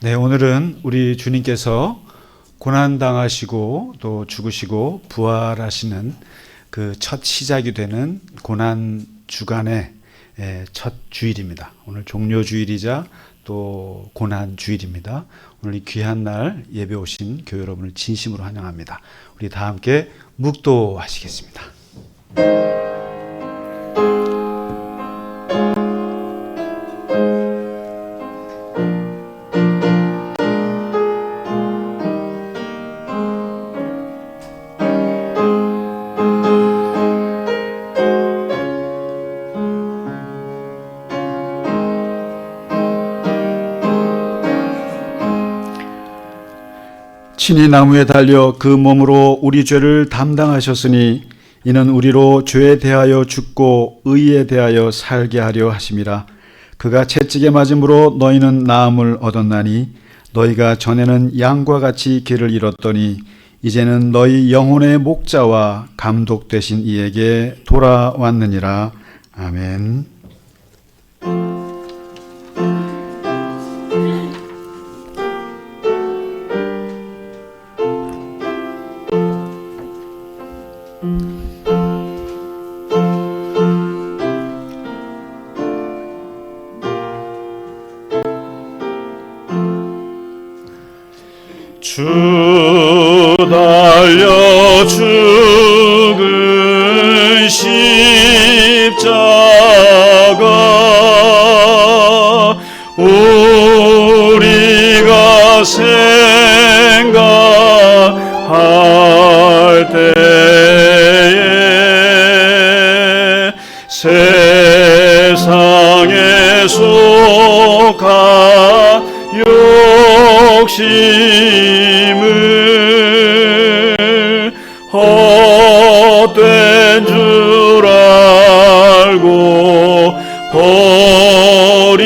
네, 오늘은 우리 주님께서 고난당하시고 또 죽으시고 부활하시는 그 첫 시작이 되는 고난 주간의 첫 주일입니다. 오늘 종료주일이자 또 고난 주일입니다. 오늘 이 귀한 날 예배 오신 교회 여러분을 진심으로 환영합니다. 우리 다 함께 묵도하시겠습니다. 친히 나무에 달려 그 몸으로 우리 죄를 담당하셨으니 이는 우리로 죄에 대하여 죽고 의에 대하여 살게 하려 하심이라. 그가 채찍에 맞음으로 너희는 나음을 얻었나니 너희가 전에는 양과 같이 길을 잃었더니 이제는 너희 영혼의 목자와 감독 되신 이에게 돌아왔느니라. 아멘. 주 달려 죽은 십자가 우리가 생각할 때에 세상에 속한 욕심을 헛된 줄 알고 버리네.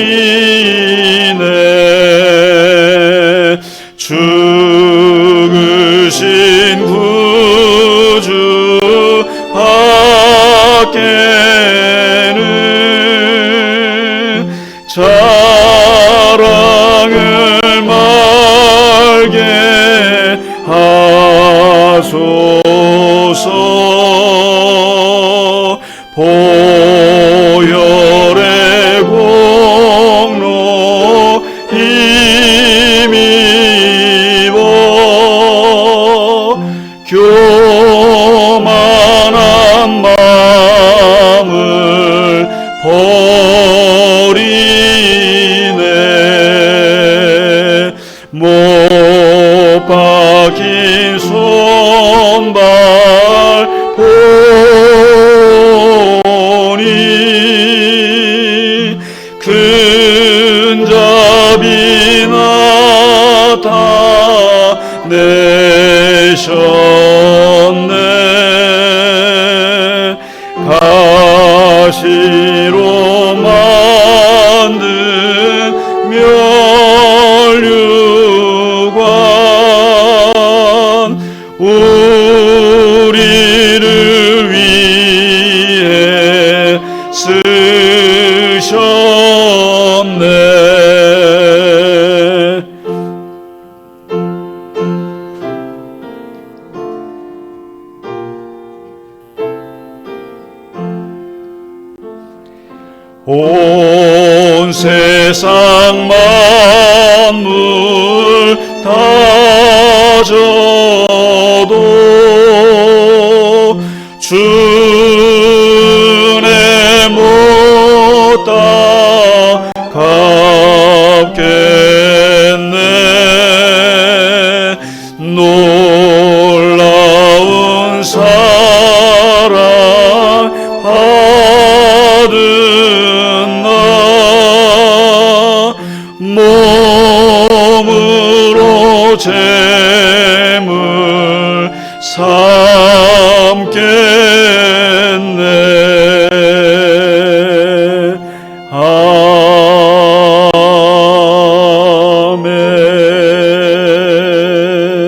죽으신 구주 밖에는 자랑을 말게 하소서. 보혈의 공로 힘입어 교만한 마음을 버리네. 못 박힌 손발 보니 근잡이 나타내셨네. 가시로 만든 멸류관 우리를 위해 쓰셨네. 온 세상 만물 다 져도 주의 못 갚겠네. 놀라운 사랑 받은 나 몸으로 재물 삼겠네.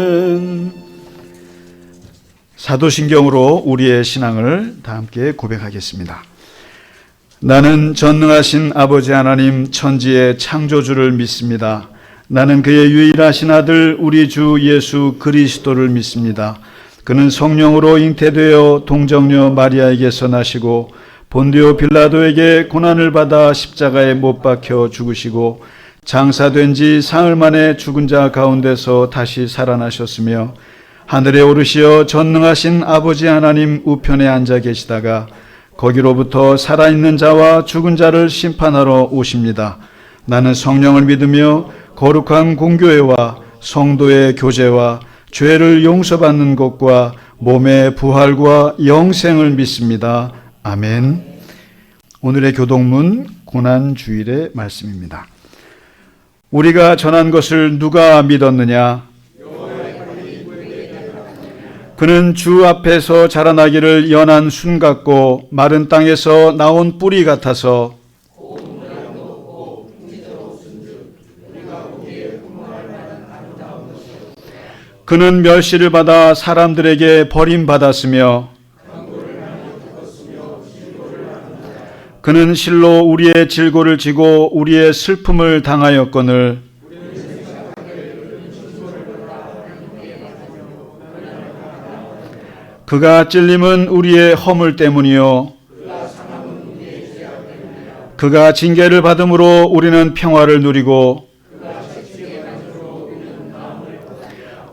아멘. 사도신경으로 우리의 신앙을 다 함께 고백하겠습니다. 나는 전능하신 아버지 하나님 천지의 창조주를 믿습니다. 나는 그의 유일하신 아들 우리 주 예수 그리스도를 믿습니다. 그는 성령으로 잉태되어 동정녀 마리아에게서 나시고 본디오 빌라도에게 고난을 받아 십자가에 못 박혀 죽으시고 장사된 지 사흘 만에 죽은 자 가운데서 다시 살아나셨으며 하늘에 오르시어 전능하신 아버지 하나님 우편에 앉아 계시다가 거기로부터 살아있는 자와 죽은 자를 심판하러 오십니다. 나는 성령을 믿으며 거룩한 공교회와 성도의 교제와 죄를 용서받는 것과 몸의 부활과 영생을 믿습니다. 아멘. 오늘의 교동문 고난주일의 말씀입니다. 우리가 전한 것을 누가 믿었느냐? 그는 주 앞에서 자라나기를 연한 순 같고 마른 땅에서 나온 뿌리 같아서 그는 멸시를 받아 사람들에게 버림받았으며 그는 실로 우리의 질고를 지고 우리의 슬픔을 당하였거늘 그가 찔림은 우리의 허물 때문이요 그가 징계를 받음으로 우리는 평화를 누리고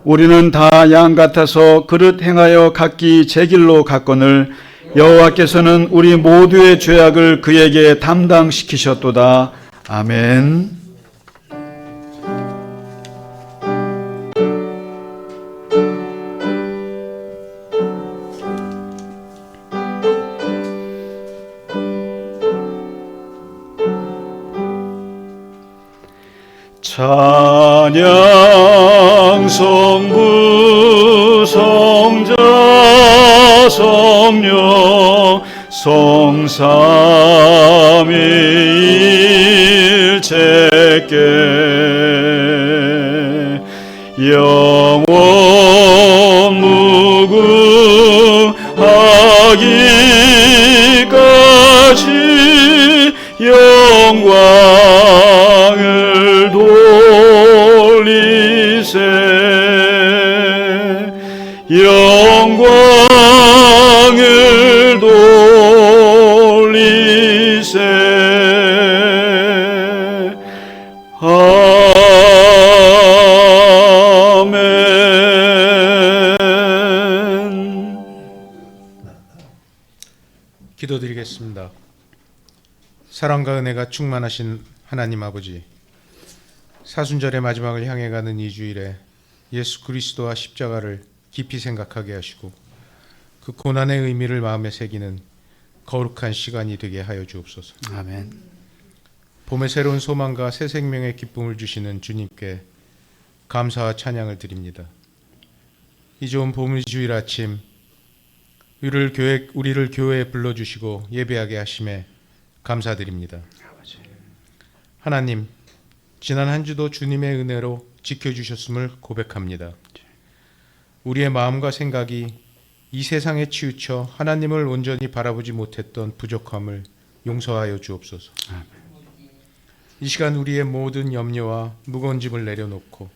우리는 다 양 같아서 그릇 행하여 각기 제 길로 갔거늘 여호와께서는 우리 모두의 죄악을 그에게 담당시키셨도다. 아멘. 찬양 성부 성자 성령 성삼위일체께 영원 무궁하기까지 영광을 돌리세 영광을 돌리세 아멘. 기도드리겠습니다. 사랑과 은혜가 충만하신 하나님 아버지, 사순절의 마지막을 향해 가는 이 주일에 예수 그리스도와 십자가를 깊이 생각하게 하시고 그 고난의 의미를 마음에 새기는 거룩한 시간이 되게 하여 주옵소서. 아멘. 봄의 새로운 소망과 새 생명의 기쁨을 주시는 주님께 감사와 찬양을 드립니다. 이 좋은 봄의 주일 아침 우리를 교회에 불러주시고 예배하게 하심에 감사드립니다. 하나님, 지난 한 주도 주님의 은혜로 지켜주셨음을 고백합니다. 우리의 마음과 생각이 이 세상에 치우쳐 하나님을 온전히 바라보지 못했던 부족함을 용서하여 주옵소서. 이 시간 우리의 모든 염려와 무거운 짐을 내려놓고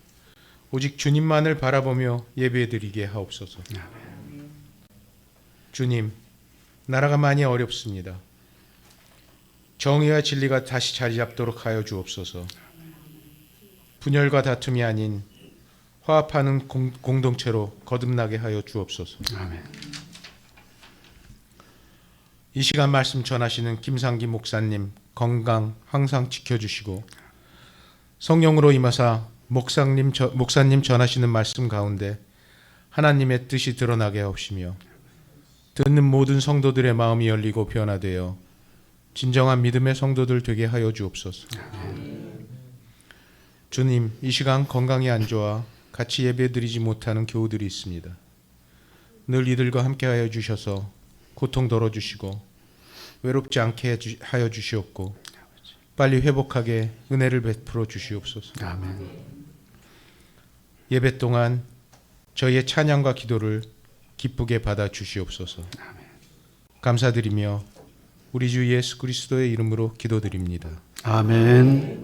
오직 주님만을 바라보며 예배드리게 하옵소서. 주님, 나라가 많이 어렵습니다. 정의와 진리가 다시 자리 잡도록 하여 주옵소서. 분열과 다툼이 아닌 화합하는 공동체로 거듭나게 하여 주옵소서. 아멘. 이 시간 말씀 전하시는 김상기 목사님 건강 항상 지켜주시고 성령으로 임하사 목사님 전하시는 말씀 가운데 하나님의 뜻이 드러나게 하옵시며 듣는 모든 성도들의 마음이 열리고 변화되어 진정한 믿음의 성도들 되게 하여 주옵소서. 주님, 이 시간 건강이 안 좋아 같이 예배드리지 못하는 교우들이 있습니다. 늘 이들과 함께하여 주셔서 고통 덜어주시고 외롭지 않게 하여 주시옵고 빨리 회복하게 은혜를 베풀어 주시옵소서. 아멘. 예배 동안 저희의 찬양과 기도를 기쁘게 받아 주시옵소서. 감사드리며 우리 주 예수 그리스도의 이름으로 기도드립니다. 아멘.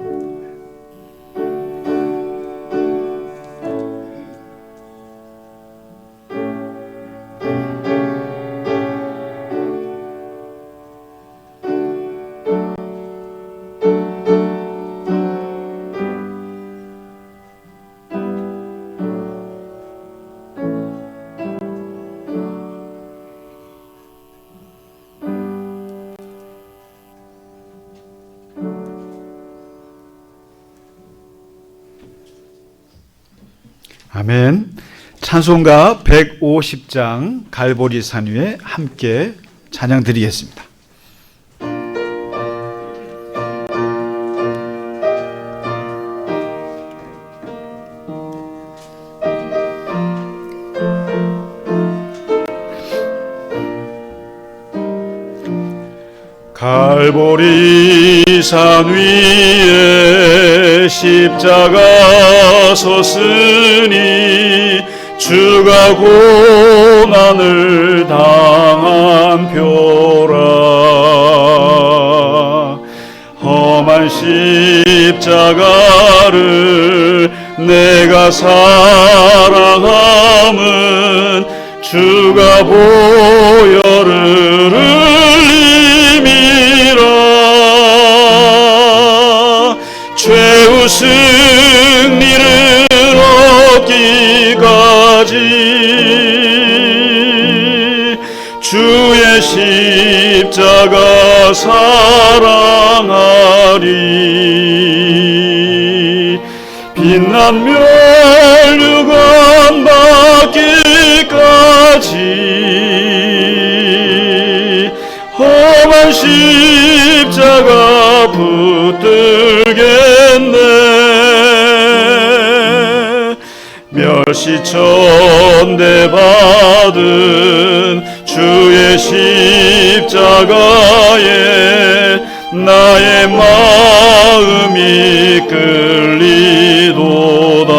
아멘. 찬송가 150장 갈보리산 위에 함께 찬양 드리겠습니다. 갈보리산 위에 십자가 섰으니 주가 고난을 당한 표라. 험한 십자가를 내가 사랑함은 주가 보혈을 흘림이라. 최후 승리를 얻기까지 주의 십자가 사랑하리. 빛난 멸류관 받기까지 험한 십자가 붙들겠네. 멸시천대 받은 주의 십자가에 나의 마음이 끌리도다.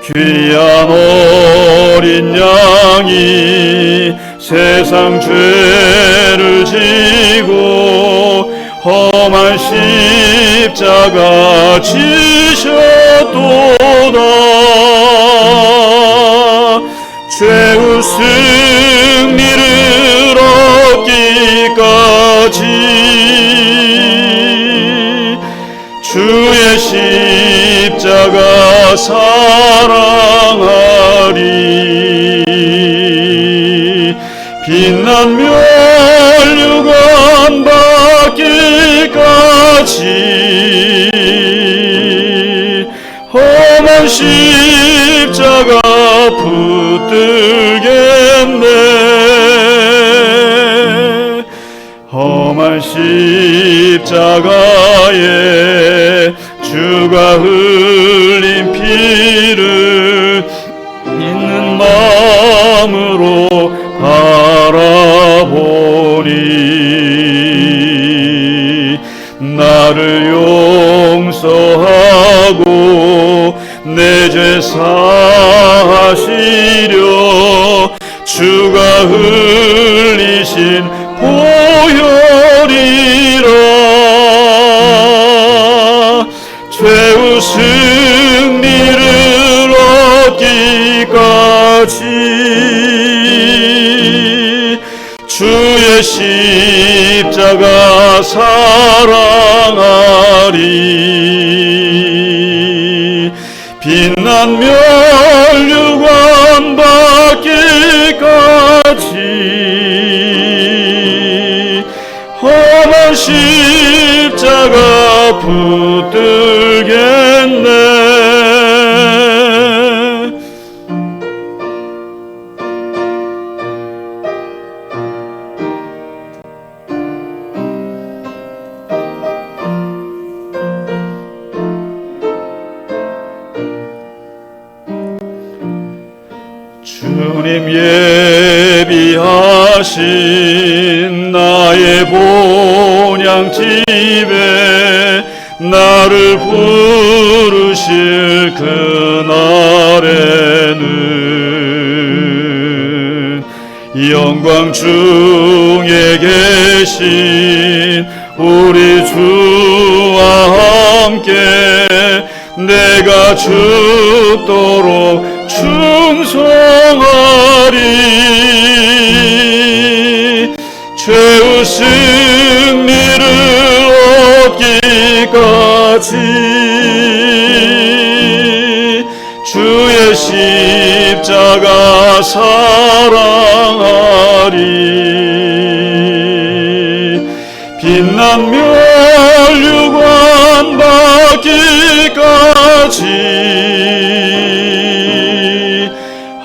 귀한 어린 양이 세상 죄를 지고 험한 십자가 지셨도다. 최후 승리를 얻기까지 주의 십자가 사랑하리. 빛난 멸류관 받기까지 험한 십자가 붙들겠네. 험한 십자가에 주가 흘린 피를 있는 마음으로 바라보니 나를 용서하고 내 죄 사하시려 주가 흘리신 보혈이라. 최후 승리를 얻기까지 주의 십자가 사랑하리. 빛난 멸류관 받기까지 험한 십자가 붙들겠네. 주님 예비하신 나의 본향집에 나를 부르실 그날에는 영광 중에 계신 우리 주와 함께 내가 죽도록 충성하리. 최후 승리를 얻기까지 주의 십자가 사랑하리. 빛난 멸류관 받기까지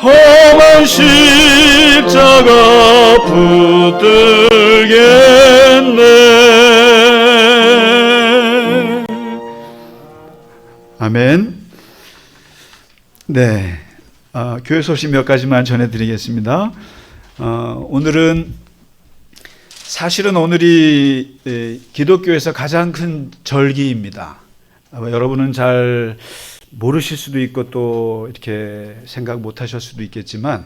험한 십자가 붙들겠네. 아멘. 네, 교회 소식 몇 가지만 전해드리겠습니다. 오늘은 사실은 오늘이 기독교에서 가장 큰 절기입니다. 아마 여러분은 잘 모르실 수도 있고 또 이렇게 생각 못 하실 수도 있겠지만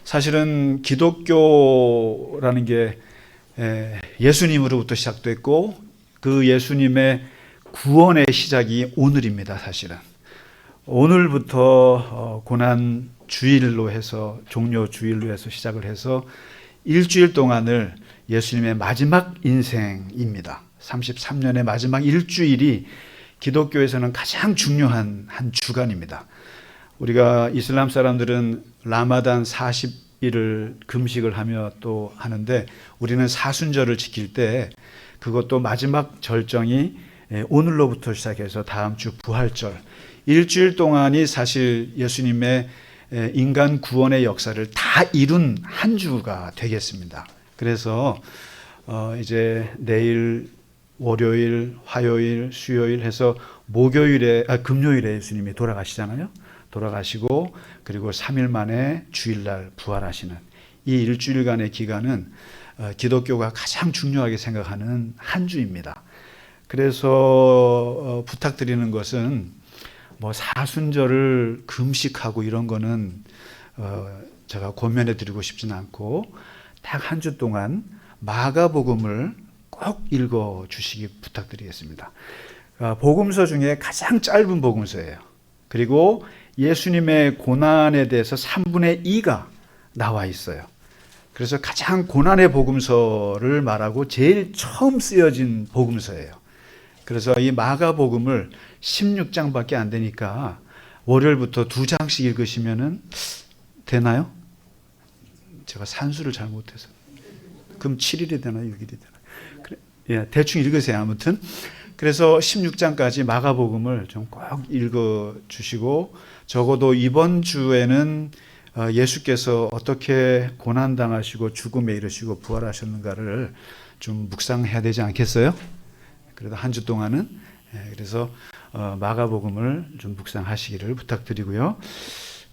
사실은 기독교라는 게 예수님으로부터 시작됐고 그 예수님의 구원의 시작이 오늘입니다. 사실은 오늘부터 고난 주일로 해서 종료 주일로 해서 시작을 해서 일주일 동안을 예수님의 마지막 인생입니다. 33년의 마지막 일주일이 기독교에서는 가장 중요한 한 주간입니다. 우리가 이슬람 사람들은 라마단 40일을 금식을 하며 또 하는데 우리는 사순절을 지킬 때 그것도 마지막 절정이 오늘로부터 시작해서 다음 주 부활절 일주일 동안이 사실 예수님의 인간 구원의 역사를 다 이룬 한 주가 되겠습니다. 그래서 이제 내일 월요일, 화요일, 수요일 해서 금요일에 예수님이 돌아가시잖아요. 돌아가시고 그리고 3일 만에 주일날 부활하시는 이 일주일간의 기간은 기독교가 가장 중요하게 생각하는 한 주입니다. 그래서 부탁드리는 것은 뭐 사순절을 금식하고 이런 거는 제가 권면해 드리고 싶지는 않고 딱 한 주 동안 마가복음을 꼭 읽어 주시기 부탁드리겠습니다. 복음서 중에 가장 짧은 복음서예요. 그리고 예수님의 고난에 대해서 3분의 2가 나와 있어요. 그래서 가장 고난의 복음서를 말하고 제일 처음 쓰여진 복음서예요. 그래서 이 마가복음을 16장밖에 안 되니까 월요일부터 2장씩 읽으시면은 되나요? 제가 산수를 잘 못해서. 그럼 7일이 되나 6일이 되나? 그래, 예, 대충 읽으세요. 아무튼. 그래서 16장까지 마가복음을 좀 꼭 읽어 주시고 적어도 이번 주에는 예수께서 어떻게 고난당하시고 죽음에 이르시고 부활하셨는가를 좀 묵상해야 되지 않겠어요? 그래도 한 주 동안은 그래서 마가복음을 좀 묵상하시기를 부탁드리고요.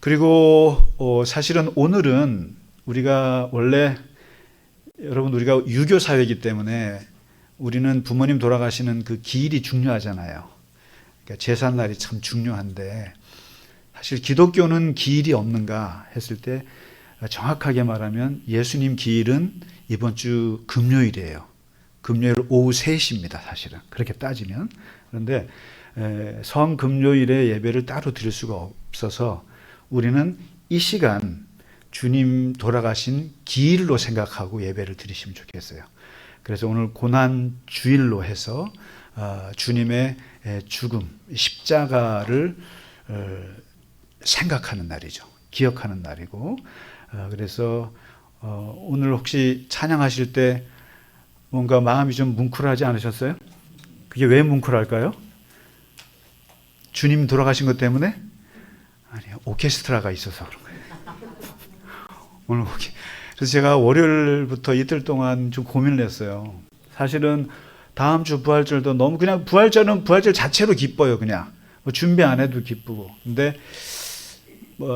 그리고 사실은 오늘은 우리가 원래 여러분 우리가 유교 사회이기 때문에 우리는 부모님 돌아가시는 그 기일이 중요하잖아요. 그러니까 제삿날이 참 중요한데 사실 기독교는 기일이 없는가 했을 때 정확하게 말하면 예수님 기일은 이번 주 금요일이에요. 금요일 오후 3시입니다. 사실은 그렇게 따지면. 그런데 성금요일에 예배를 따로 드릴 수가 없어서 우리는 이 시간 주님 돌아가신 기일로 생각하고 예배를 드리시면 좋겠어요. 그래서 오늘 고난 주일로 해서 주님의 죽음, 십자가를 생각하는 날이죠. 기억하는 날이고 그래서 오늘 혹시 찬양하실 때 뭔가 마음이 좀 뭉클하지 않으셨어요? 그게 왜 뭉클할까요? 주님 돌아가신 것 때문에? 아니요, 오케스트라가 있어서 그런 거예요. 오늘 그래서 제가 월요일부터 이틀 동안 좀 고민을 했어요. 사실은 다음 주 부활절도 너무 그냥 부활절은 부활절 자체로 기뻐요. 그냥 뭐 준비 안 해도 기쁘고. 근데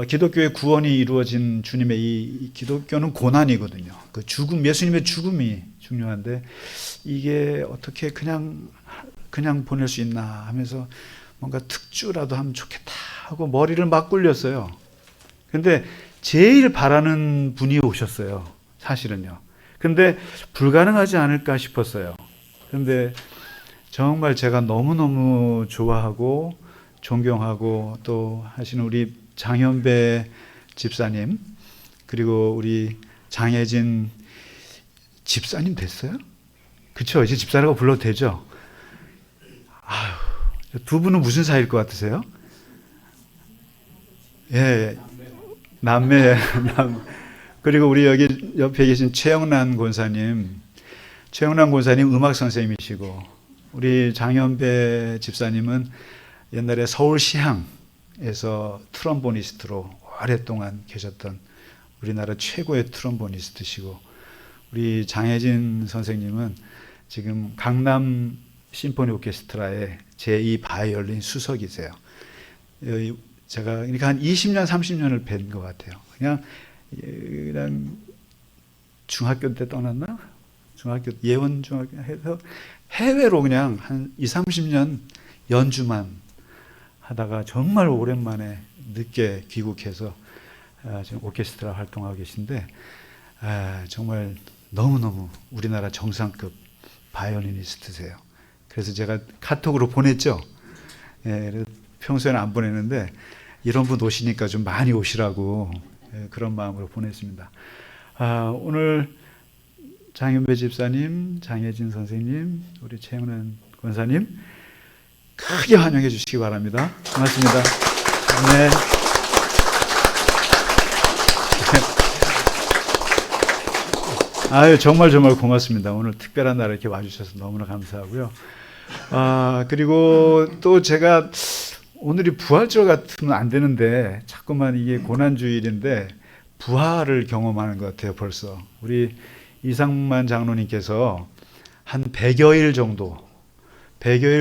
기독교의 구원이 이루어진 주님의 이 기독교는 고난이거든요. 그 죽음, 예수님의 죽음이 중요한데 이게 어떻게 그냥 보낼 수 있나 하면서 뭔가 특주라도 하면 좋겠다 하고 머리를 막 굴렸어요. 근데 제일 바라는 분이 오셨어요. 사실은요. 근데 불가능하지 않을까 싶었어요. 근데 정말 제가 너무너무 좋아하고 존경하고 또 하시는 우리 장현배 집사님 그리고 우리 장혜진 집사님 됐어요? 그쵸? 이제 집사라고 불러도 되죠? 아유, 두 분은 무슨 사이일 것 같으세요? 예, 남매. 그리고 우리 여기 옆에 계신 최영란 권사님 음악 선생님이시고 우리 장현배 집사님은 옛날에 서울시향에서 트럼보니스트로 오랫동안 계셨던 우리나라 최고의 트럼보니스트시고, 우리 장혜진 선생님은 지금 강남 심포니 오케스트라의 제2 바이올린 수석이세요. 제가 그러니까 한 20년, 30년을 뵌 것 같아요. 그냥 중학교 때 떠났나? 중학교, 예원중학교 해서 해외로 그냥 한 20, 30년 연주만 하다가 정말 오랜만에 늦게 귀국해서 지금 오케스트라 활동하고 계신데, 정말 너무너무 우리나라 정상급 바이올리니스트세요. 그래서 제가 카톡으로 보냈죠. 예, 평소에는 안 보내는데 이런 분 오시니까 좀 많이 오시라고, 그런 마음으로 보냈습니다. 오늘 장현배 집사님, 장혜진 선생님, 우리 최은은 권사님 크게 환영해 주시기 바랍니다. 고맙습니다. 네. 아유, 정말 고맙습니다. 오늘 특별한 날에 이렇게 와주셔서 너무나 감사하고요. 그리고 또 제가 오늘이 부활절 같으면 안 되는데 자꾸만 이게 고난주일인데 부활을 경험하는 것 같아요. 벌써 우리 이상만 장로님께서 한 100여일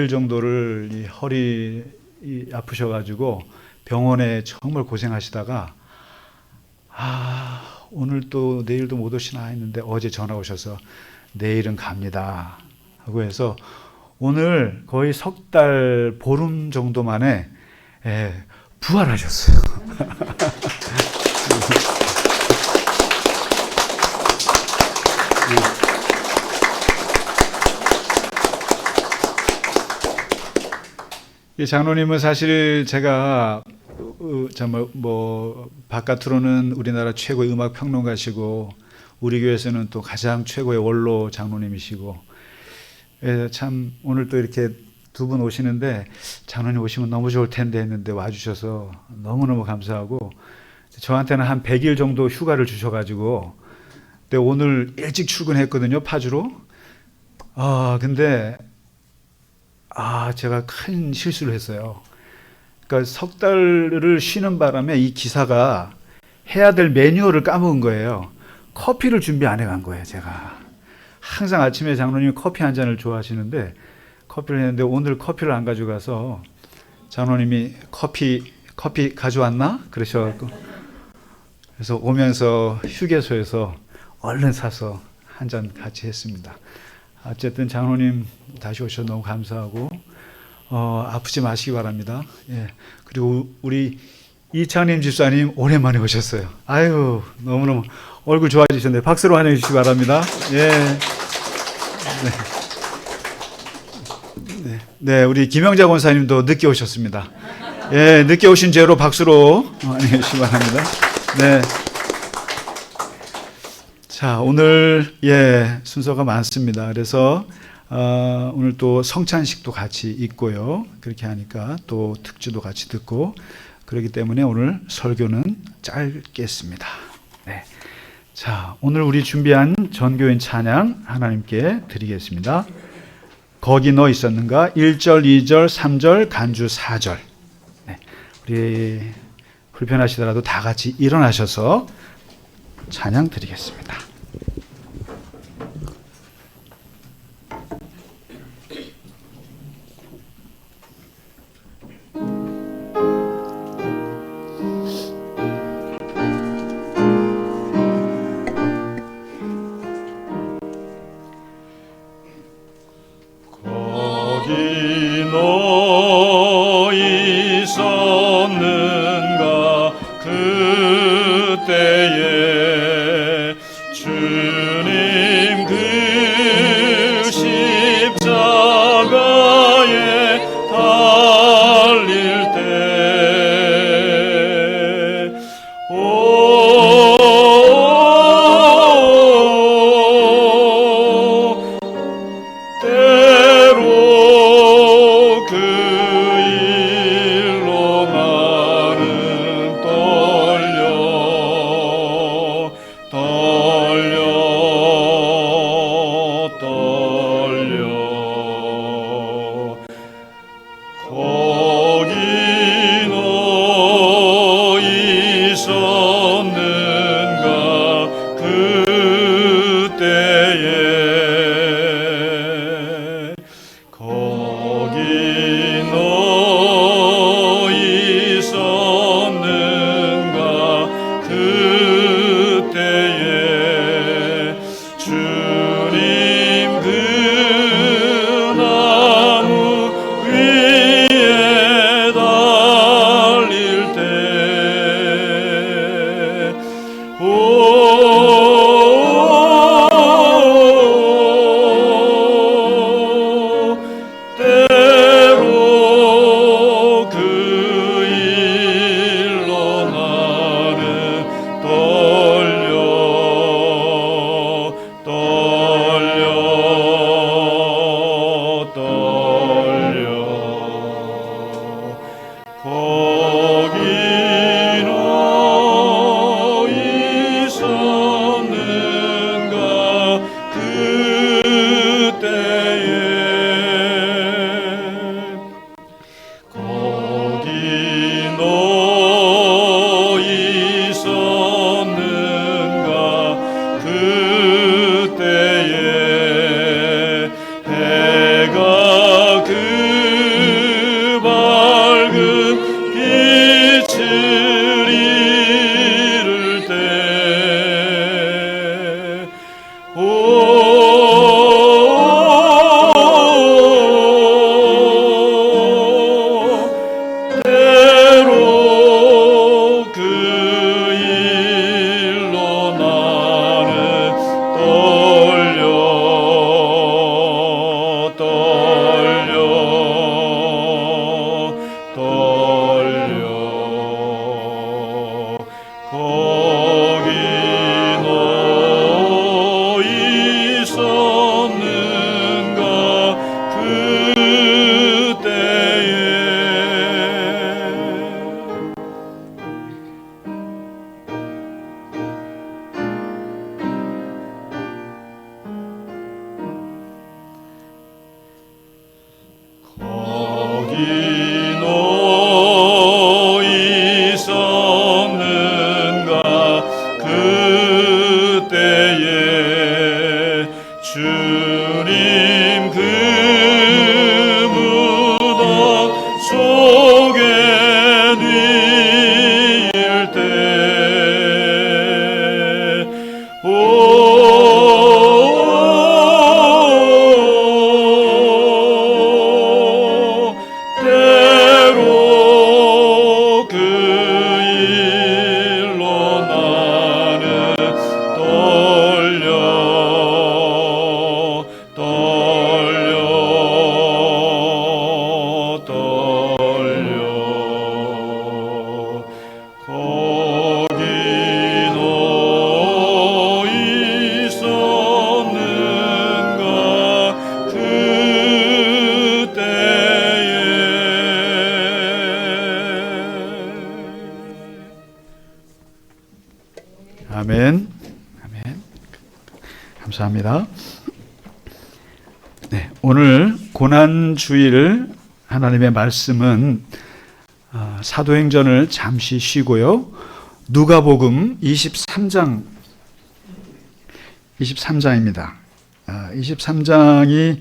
정도를 이 허리 아프셔가지고 병원에 정말 고생하시다가 오늘 또 내일도 못 오시나 했는데 어제 전화 오셔서 내일은 갑니다 하고 해서 오늘 거의 석 달 보름 정도 만에 부활하셨어요. 이 장로님은 사실 제가 정말 바깥으로는 우리나라 최고의 음악 평론가시고 우리 교회에서는 또 가장 최고의 원로 장로님이시고, 참 오늘 또 이렇게 두 분 오시는데 장로님 오시면 너무 좋을 텐데 했는데 와주셔서 너무너무 감사하고, 저한테는 한 100일 정도 휴가를 주셔가지고 근데 오늘 일찍 출근했거든요, 파주로. 근데 제가 큰 실수를 했어요. 그러니까 석 달을 쉬는 바람에 이 기사가 해야 될 매뉴얼을 까먹은 거예요. 커피를 준비 안 해간 거예요, 제가. 항상 아침에 장로님이 커피 한 잔을 좋아하시는데 커피를 했는데 오늘 커피를 안 가져가서 장로님이 커피 가져왔나? 그러셔갖고, 그래서 오면서 휴게소에서 얼른 사서 한 잔 같이 했습니다. 어쨌든 장로님 다시 오셔서 너무 감사하고, 아프지 마시기 바랍니다. 예. 그리고 우리 이창림 집사님 오랜만에 오셨어요. 아유, 너무너무 얼굴 좋아지셨는데 박수로 환영해 주시기 바랍니다. 예. 네, 우리 김영자 권사님도 늦게 오셨습니다. 예, 늦게 오신 죄로 박수로 환영해 주시기 바랍니다. 네. 자, 오늘 순서가 많습니다. 그래서 오늘 또 성찬식도 같이 있고요. 그렇게 하니까 또 특주도 같이 듣고 그렇기 때문에 오늘 설교는 짧겠습니다. 네. 자, 오늘 우리 준비한 전교인 찬양 하나님께 드리겠습니다. 거기 너 있었는가? 1절, 2절, 3절, 간주 4절. 네. 우리 불편하시더라도 다 같이 일어나셔서 찬양 드리겠습니다. 거기 너 있었는가 그때에 주님 그 십자가에 달릴 때 때로 거기 너희 있었는가 그때에 주님 그 나무 위에 달릴 때 때로 그 일로 나는 떨려 거기 너 있었는가 그때에 거기 너 있었는가 그때에 해가 그 밝은 빛을 잃을 때 때로 그 일로 나는 떨려 거기 너 있었는가 그때에 거기 너 있었는가 그때에 주님 그 무덤 속에 누일 때 때로 그 일로 나는 떨려 거기 너 있었는가 그때에 아멘. 아멘. 감사합니다. 네, 오늘 고난주일 하나님의 말씀은 사도행전을 잠시 쉬고요. 누가복음 23장입니다. 23장이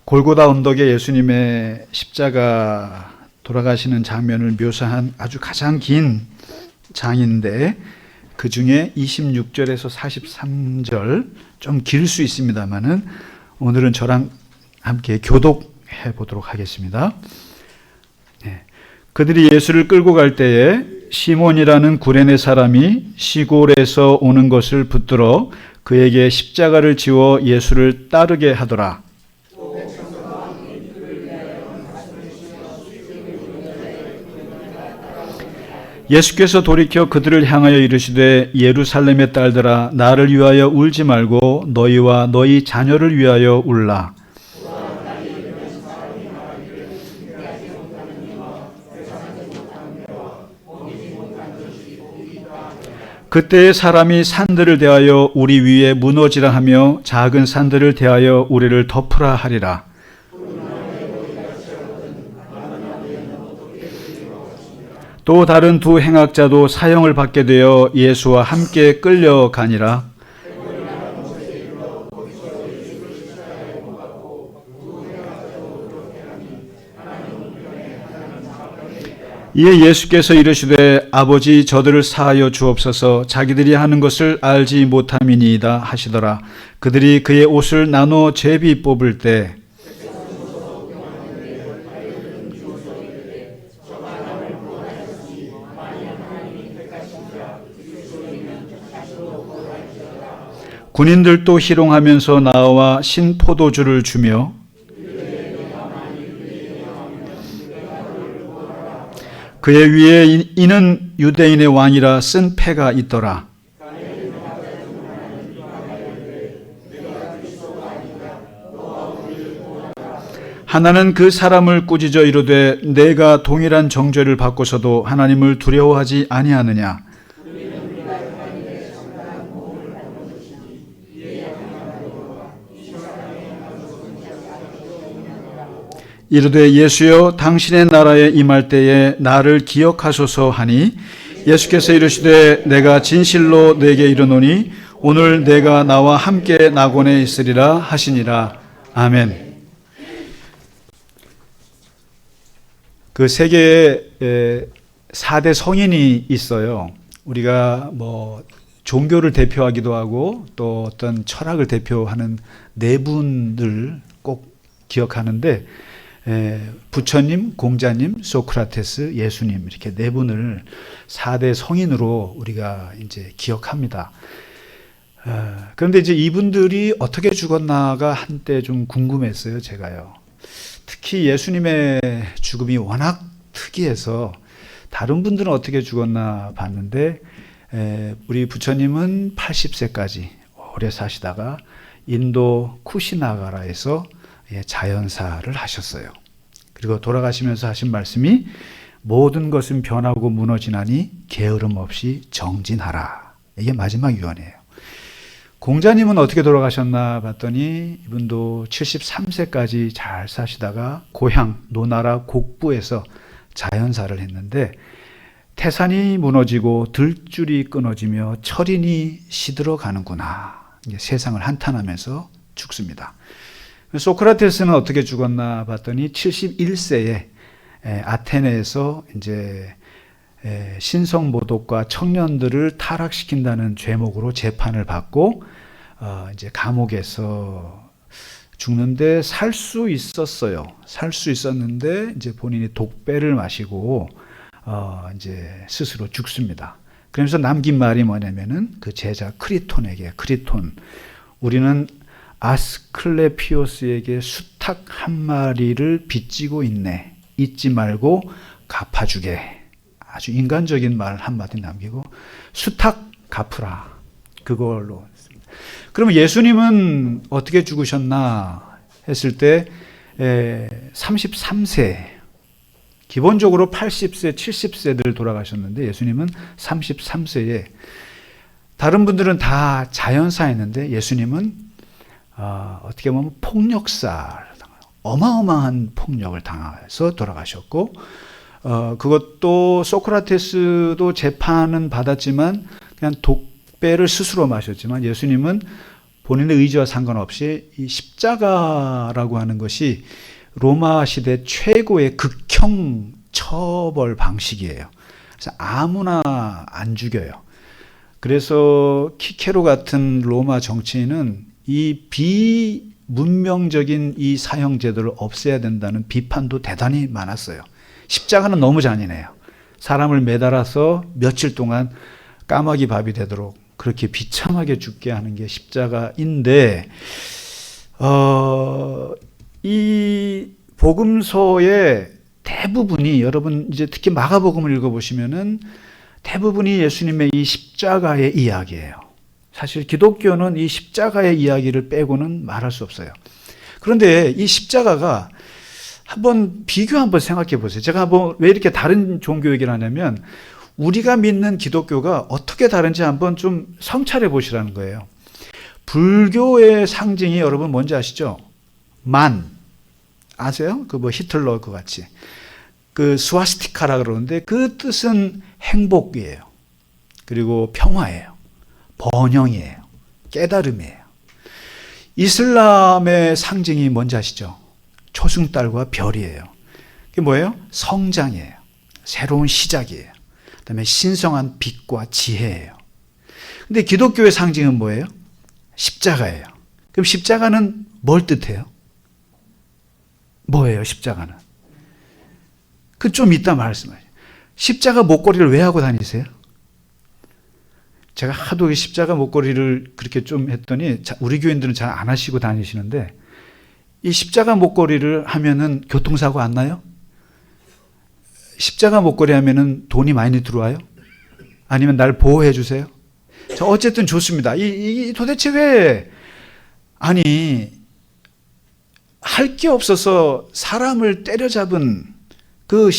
골고다 언덕에 예수님의 십자가 돌아가시는 장면을 묘사한 아주 가장 긴 장인데 그 중에 26절에서 43절 좀 길 수 있습니다만은 오늘은 저랑 함께 교독해 보도록 하겠습니다. 네. 그들이 예수를 끌고 갈 때에 시몬이라는 구레네 사람이 시골에서 오는 것을 붙들어 그에게 십자가를 지워 예수를 따르게 하더라. 예수께서 돌이켜 그들을 향하여 이르시되 예루살렘의 딸들아 나를 위하여 울지 말고 너희와 너희 자녀를 위하여 울라. 그때의 사람이 산들을 대하여 우리 위에 무너지라 하며 작은 산들을 대하여 우리를 덮으라 하리라. 또 다른 두 행악자도 사형을 받게 되어 예수와 함께 끌려가니라. 이에 예수께서 이르시되 아버지 저들을 사하여 주옵소서 자기들이 하는 것을 알지 못함이니이다 하시더라. 그들이 그의 옷을 나눠 제비 뽑을 때 군인들도 희롱하면서 나와 신포도주를 주며 그의 위에 이는 유대인의 왕이라 쓴 패가 있더라. 하나는 그 사람을 꾸짖어 이르되 내가 동일한 정죄를 받고서도 하나님을 두려워하지 아니하느냐. 이르되 예수여 당신의 나라에 임할 때에 나를 기억하소서 하니 예수께서 이르시되 내가 진실로 내게 이르노니 오늘 내가 나와 함께 낙원에 있으리라 하시니라. 아멘. 그 세계에 4대 성인이 있어요. 우리가 뭐 종교를 대표하기도 하고 또 어떤 철학을 대표하는 네 분을 꼭 기억하는데 부처님, 공자님, 소크라테스, 예수님 이렇게 네 분을 4대 성인으로 우리가 이제 기억합니다. 그런데 이제 이분들이 어떻게 죽었나가 한때 좀 궁금했어요, 제가요. 특히 예수님의 죽음이 워낙 특이해서 다른 분들은 어떻게 죽었나 봤는데 우리 부처님은 80세까지 오래 사시다가 인도 쿠시나가라에서 자연사를 하셨어요. 그리고 돌아가시면서 하신 말씀이 모든 것은 변하고 무너지나니 게으름 없이 정진하라. 이게 마지막 유언이에요. 공자님은 어떻게 돌아가셨나 봤더니 이분도 73세까지 잘 사시다가 고향 노나라 곡부에서 자연사를 했는데 태산이 무너지고 들줄이 끊어지며 철인이 시들어 가는구나. 세상을 한탄하면서 죽습니다. 소크라테스는 어떻게 죽었나 봤더니 71세에 아테네에서 이제 신성모독과 청년들을 타락시킨다는 죄목으로 재판을 받고 이제 감옥에서 죽는데 살 수 있었어요. 살 수 있었는데 이제 본인이 독배를 마시고 이제 스스로 죽습니다. 그러면서 남긴 말이 뭐냐면은 그 제자 크리톤에게 크리톤 우리는 아스클레피오스에게 수탉 한 마리를 빚지고 있네. 잊지 말고 갚아주게. 아주 인간적인 말 한마디 남기고 수탉 갚으라. 그걸로. 그러면 예수님은 어떻게 죽으셨나 했을 때 33세 기본적으로 80세 70세들 돌아가셨는데 예수님은 33세에 다른 분들은 다 자연사였는데 예수님은 어떻게 보면 폭력사 어마어마한 폭력을 당해서 돌아가셨고 그것도 소크라테스도 재판은 받았지만 그냥 독배를 스스로 마셨지만 예수님은 본인의 의지와 상관없이 이 십자가라고 하는 것이 로마 시대 최고의 극형 처벌 방식이에요. 그래서 아무나 안 죽여요. 그래서 키케로 같은 로마 정치인은 이 비문명적인 이 사형 제도를 없애야 된다는 비판도 대단히 많았어요. 십자가는 너무 잔인해요. 사람을 매달아서 며칠 동안 까마귀 밥이 되도록 그렇게 비참하게 죽게 하는 게 십자가인데 이 복음서의 대부분이 여러분 이제 특히 마가복음을 읽어보시면은 대부분이 예수님의 이 십자가의 이야기예요. 사실 기독교는 이 십자가의 이야기를 빼고는 말할 수 없어요. 그런데 이 십자가가 한번 한번 생각해 보세요. 제가 왜 이렇게 다른 종교 얘기를 하냐면 우리가 믿는 기독교가 어떻게 다른지 한번 좀 성찰해 보시라는 거예요. 불교의 상징이 여러분 뭔지 아시죠? 만 아세요? 그 히틀러 그 같이 그 스와스티카라 그러는데 그 뜻은 행복이에요. 그리고 평화예요. 번영이에요. 깨달음이에요. 이슬람의 상징이 뭔지 아시죠? 초승달과 별이에요. 그게 뭐예요? 성장이에요. 새로운 시작이에요. 그다음에 신성한 빛과 지혜예요. 근데 기독교의 상징은 뭐예요? 십자가예요. 그럼 십자가는 뭘 뜻해요? 뭐예요, 십자가는? 그 좀 이따 말씀하세요. 십자가 목걸이를 왜 하고 다니세요? 제가 하도 십자가 목걸이를 그렇게 좀 했더니 우리 교인들은 잘 안 하시고 다니시는데 이 십자가 목걸이를 하면은 교통사고 안 나요? 십자가 목걸이 하면은 돈이 많이 들어와요? 아니면 날 보호해 주세요? 자, 어쨌든 좋습니다. 이 도대체 왜 아니 할 게 없어서 사람을 때려잡은 그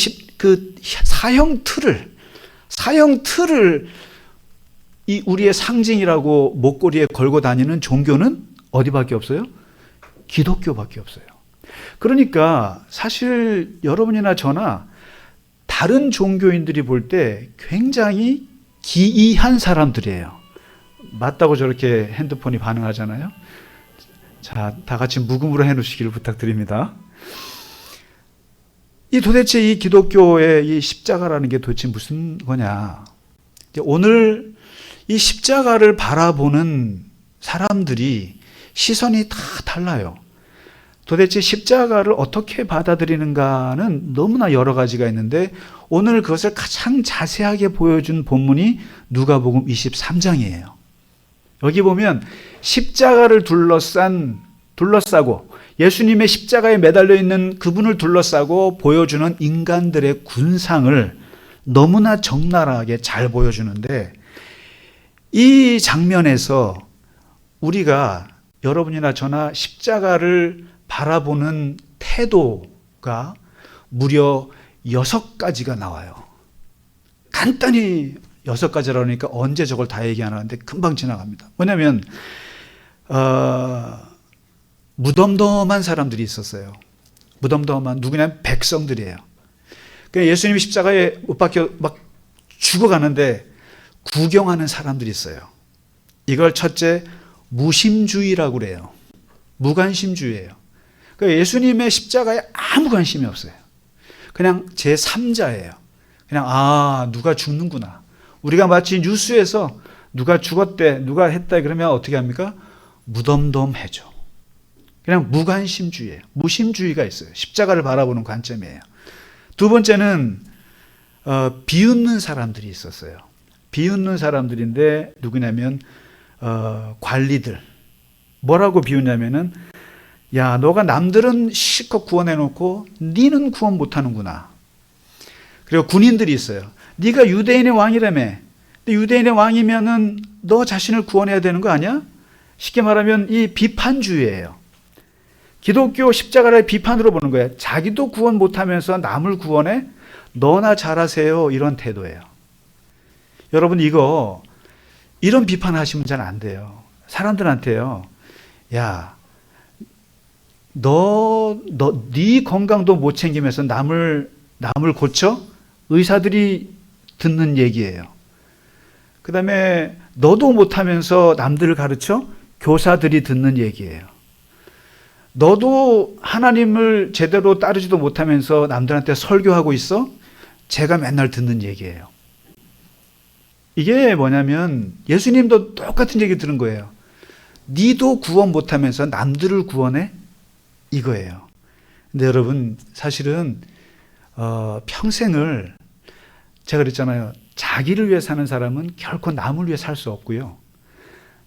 사형 틀을 이 우리의 상징이라고 목걸이에 걸고 다니는 종교는 어디밖에 없어요? 기독교밖에 없어요. 그러니까 사실 여러분이나 저나 다른 종교인들이 볼 때 굉장히 기이한 사람들이에요. 맞다고 저렇게 핸드폰이 반응하잖아요. 자, 다 같이 묵음으로 해놓으시기를 부탁드립니다. 도대체 이 기독교의 이 십자가라는 게 도대체 무슨 거냐. 오늘 이 십자가를 바라보는 사람들이 시선이 다 달라요. 도대체 십자가를 어떻게 받아들이는가는 너무나 여러 가지가 있는데 오늘 그것을 가장 자세하게 보여준 본문이 누가복음 23장이에요. 여기 보면 십자가를 둘러싸고 예수님의 십자가에 매달려 있는 그분을 둘러싸고 보여주는 인간들의 군상을 너무나 적나라하게 잘 보여주는데 이 장면에서 우리가 여러분이나 저나 십자가를 바라보는 태도가 무려 6가지가 나와요. 간단히 6가지라고 하니까 언제 저걸 다 얘기 안 하는데 금방 지나갑니다. 뭐냐면 무덤덤한 사람들이 있었어요. 무덤덤한 누구냐면 백성들이에요. 그러니까 예수님이 십자가에 못 박혀 막 죽어가는데 구경하는 사람들이 있어요. 이걸 첫째 무심주의라고 그래요. 무관심주의예요. 그러니까 예수님의 십자가에 아무 관심이 없어요. 그냥 제3자예요. 그냥 누가 죽는구나. 우리가 마치 뉴스에서 누가 죽었대, 누가 했다 그러면 어떻게 합니까? 무덤덤해져. 그냥 무관심주의예요. 무심주의가 있어요. 십자가를 바라보는 관점이에요. 두 번째는 비웃는 사람들이 있었어요. 비웃는 사람들인데 누구냐면 관리들. 뭐라고 비웃냐면은 야, 너가 남들은 실컷 구원해 놓고 니는 구원 못 하는구나. 그리고 군인들이 있어요. 네가 유대인의 왕이라며. 근데 유대인의 왕이면은 너 자신을 구원해야 되는 거 아니야? 쉽게 말하면 이 비판주의예요. 기독교 십자가를 비판으로 보는 거예요. 자기도 구원 못하면서 남을 구원해? 너나 잘하세요. 이런 태도예요. 여러분 이런 비판하시면 잘 안 돼요. 사람들한테요. 야, 네 건강도 못 챙기면서 남을 고쳐? 의사들이 듣는 얘기예요. 그 다음에 너도 못하면서 남들을 가르쳐? 교사들이 듣는 얘기예요. 너도 하나님을 제대로 따르지도 못하면서 남들한테 설교하고 있어? 제가 맨날 듣는 얘기예요. 이게 뭐냐면 예수님도 똑같은 얘기 들은 거예요. 니도 구원 못하면서 남들을 구원해? 이거예요. 근데 여러분 사실은 평생을 제가 그랬잖아요. 자기를 위해 사는 사람은 결코 남을 위해 살 수 없고요.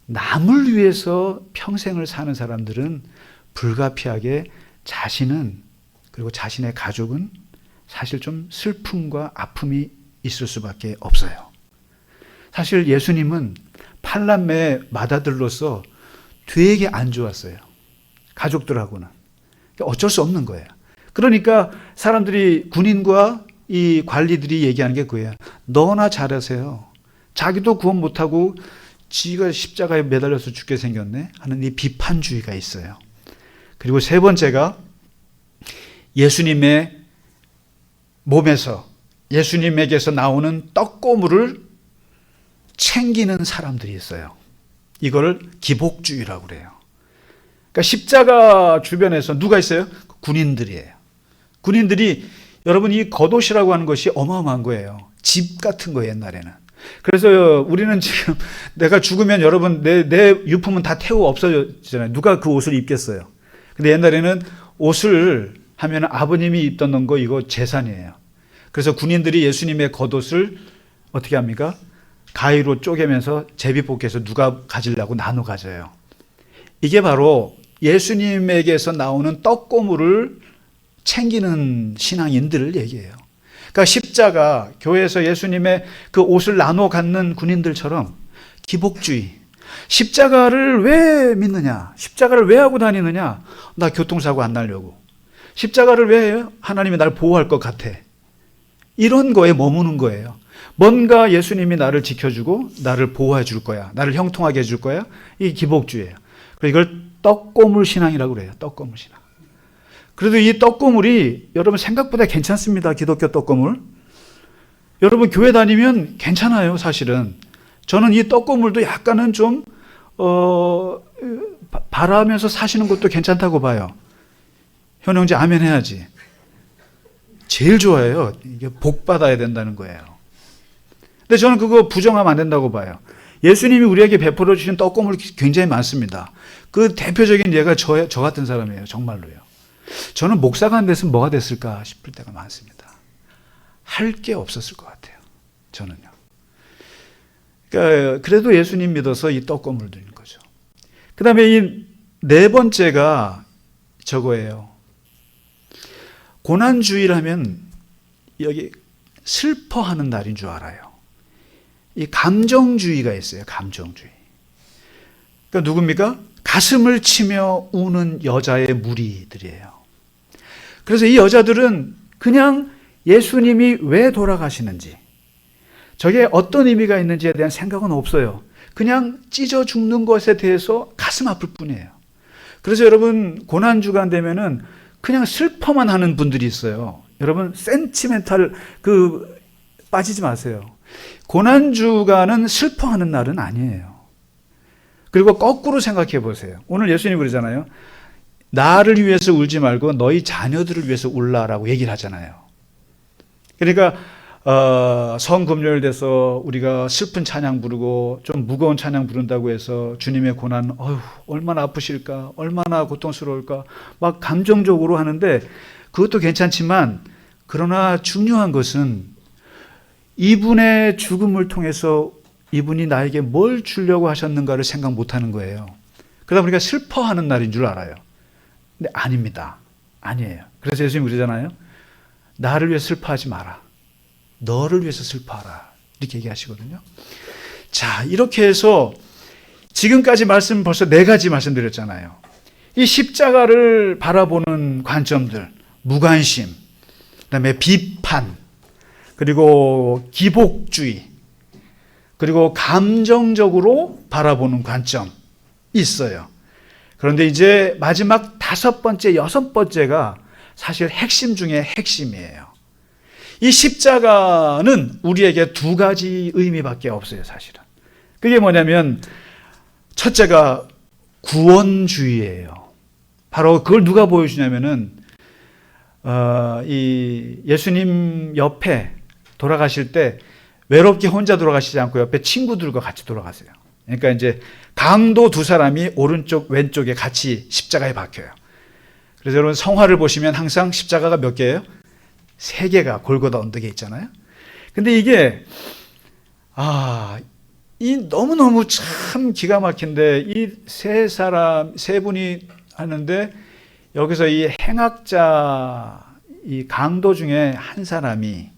남을 위해서 평생을 사는 사람들은 불가피하게 자신은 그리고 자신의 가족은 사실 좀 슬픔과 아픔이 있을 수밖에 없어요. 사실 예수님은 팔남매 맏아들로서 되게 안 좋았어요. 가족들하고는. 어쩔 수 없는 거예요. 그러니까 사람들이 군인과 이 관리들이 얘기하는 게 그거예요. 너나 잘하세요. 자기도 구원 못하고 지가 십자가에 매달려서 죽게 생겼네 하는 이 비판주의가 있어요. 그리고 세 번째가 예수님의 몸에서 예수님에게서 나오는 떡고물을 챙기는 사람들이 있어요. 이걸 기복주의라고 그래요. 그러니까 십자가 주변에서 누가 있어요? 군인들이에요. 군인들이 여러분, 이 겉옷이라고 하는 것이 어마어마한 거예요. 집 같은 거예요, 옛날에는. 그래서 우리는 지금 내가 죽으면 여러분 내 유품은 다 태우고 없어지잖아요. 누가 그 옷을 입겠어요. 근데 옛날에는 옷을 하면 아버님이 입던 거 이거 재산이에요. 그래서 군인들이 예수님의 겉옷을 어떻게 합니까? 가위로 쪼개면서 제비뽑기해서 누가 가지려고 나눠 가져요. 이게 바로 예수님에게서 나오는 떡고물을 챙기는 신앙인들을 얘기해요. 그러니까 십자가, 교회에서 예수님의 그 옷을 나눠 갖는 군인들처럼 기복주의. 십자가를 왜 믿느냐? 십자가를 왜 하고 다니느냐? 나 교통사고 안 나려고. 십자가를 왜 해요? 하나님이 날 보호할 것 같아. 이런 거에 머무는 거예요. 뭔가 예수님이 나를 지켜주고 나를 보호해 줄 거야. 나를 형통하게 해줄 거야. 이게 기복주의예요. 그래서 이걸 떡고물 신앙이라고 그래요. 떡고물 신앙. 그래도 이 떡고물이 여러분 생각보다 괜찮습니다. 기독교 떡고물. 여러분 교회 다니면 괜찮아요. 사실은. 저는 이 떡고물도 약간은 좀 바라면서 사시는 것도 괜찮다고 봐요. 현영지 아멘 해야지. 제일 좋아해요. 이게 복 받아야 된다는 거예요. 근데 저는 그거 부정하면 안 된다고 봐요. 예수님이 우리에게 베풀어 주신 떡고물 굉장히 많습니다. 그 대표적인 예가 저 같은 사람이에요. 정말로요. 저는 목사가 안 됐으면 뭐가 됐을까 싶을 때가 많습니다. 할 게 없었을 것 같아요. 저는요. 그러니까 그래도 예수님 믿어서 이 떡고물 드리는 거죠. 그 다음에 이 네 번째가 저거예요. 고난주의라면 여기 슬퍼하는 날인 줄 알아요. 이 감정주의가 있어요. 감정주의. 그러니까 누굽니까? 가슴을 치며 우는 여자의 무리들이에요. 그래서 이 여자들은 그냥 예수님이 왜 돌아가시는지, 저게 어떤 의미가 있는지에 대한 생각은 없어요. 그냥 찢어 죽는 것에 대해서 가슴 아플 뿐이에요. 그래서 여러분 고난주간 되면은 그냥 슬퍼만 하는 분들이 있어요. 여러분 센티멘탈 빠지지 마세요. 고난주간은 슬퍼하는 날은 아니에요. 그리고 거꾸로 생각해 보세요. 오늘 예수님이 그러잖아요. 나를 위해서 울지 말고 너희 자녀들을 위해서 울라라고 얘기를 하잖아요. 그러니까 성금요일 돼서 우리가 슬픈 찬양 부르고 좀 무거운 찬양 부른다고 해서 주님의 고난, 얼마나 아프실까, 얼마나 고통스러울까 막 감정적으로 하는데 그것도 괜찮지만, 그러나 중요한 것은 이분의 죽음을 통해서 이분이 나에게 뭘 주려고 하셨는가를 생각 못하는 거예요. 그러다 보니까 슬퍼하는 날인 줄 알아요. 근데 아닙니다. 아니에요. 그래서 예수님이 그러잖아요. 나를 위해 슬퍼하지 마라. 너를 위해서 슬퍼하라. 이렇게 얘기하시거든요. 자, 이렇게 해서 지금까지 말씀 벌써 4가지 말씀드렸잖아요. 이 십자가를 바라보는 관점들, 무관심, 그다음에 비판, 그리고 기복주의, 그리고 감정적으로 바라보는 관점이 있어요. 그런데 이제 마지막 5번째, 6번째가 사실 핵심 중에 핵심이에요. 이 십자가는 우리에게 2가지 의미밖에 없어요, 사실은. 그게 뭐냐면 첫째가 구원주의예요. 바로 그걸 누가 보여주냐면은 이 예수님 옆에 돌아가실 때 외롭게 혼자 돌아가시지 않고 옆에 친구들과 같이 돌아가세요. 그러니까 이제 강도 2사람이 오른쪽 왼쪽에 같이 십자가에 박혀요. 그래서 여러분 성화를 보시면 항상 십자가가 몇 개예요? 3개가 골고다 언덕에 있잖아요. 근데 이게 이 너무너무 참 기가 막힌데, 이 3분이 하는데 여기서 이 행악자, 이 강도 중에 한 사람이,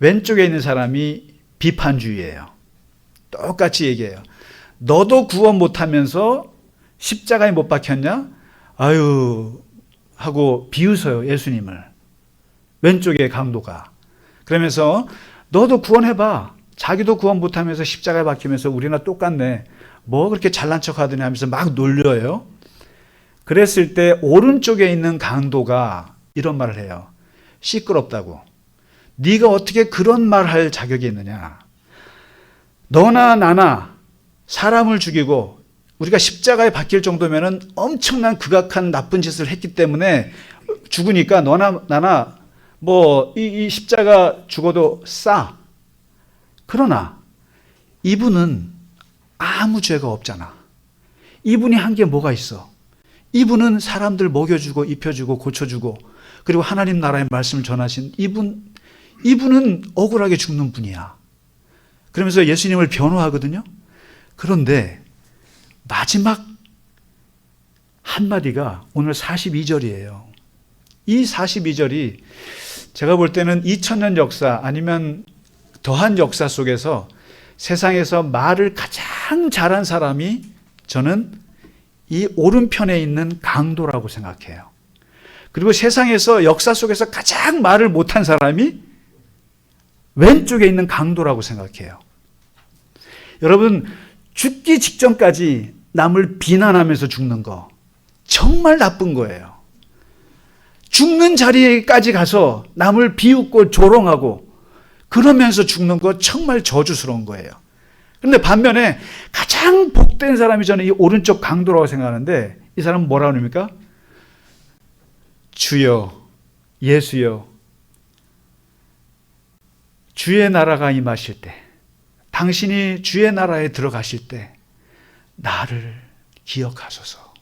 왼쪽에 있는 사람이 비판주의예요. 똑같이 얘기해요. 너도 구원 못하면서 십자가에 못 박혔냐? 아유 하고 비웃어요, 예수님을. 왼쪽에 강도가. 그러면서 너도 구원해봐. 자기도 구원 못하면서 십자가에 박히면서 우리나 똑같네. 뭐 그렇게 잘난 척하더니 하면서 막 놀려요. 그랬을 때 오른쪽에 있는 강도가 이런 말을 해요. 시끄럽다고. 네가 어떻게 그런 말을 할 자격이 있느냐. 너나 나나 사람을 죽이고 우리가 십자가에 박힐 정도면은 엄청난 극악한 나쁜 짓을 했기 때문에 죽으니까 너나 나나 뭐 이 십자가 죽어도 싸. 그러나 이분은 아무 죄가 없잖아. 이분이 한 게 뭐가 있어? 이분은 사람들 먹여주고 입혀주고 고쳐주고 그리고 하나님 나라의 말씀을 전하신 이분은 억울하게 죽는 분이야. 그러면서 예수님을 변호하거든요. 그런데 마지막 한마디가 오늘 42절이에요. 이 42절이 제가 볼 때는 2000년 역사 아니면 더한 역사 속에서 세상에서 말을 가장 잘한 사람이 저는 이 오른편에 있는 강도라고 생각해요. 그리고 세상에서 역사 속에서 가장 말을 못한 사람이 왼쪽에 있는 강도라고 생각해요. 여러분, 죽기 직전까지 남을 비난하면서 죽는 거 정말 나쁜 거예요. 죽는 자리까지 가서 남을 비웃고 조롱하고 그러면서 죽는 거 정말 저주스러운 거예요. 그런데 반면에 가장 복된 사람이 저는 이 오른쪽 강도라고 생각하는데 이 사람은 뭐라고 합니까? 주여, 예수여, 주의 나라가 임하실 때, 당신이 주의 나라에 들어가실 때 나를 기억하소서.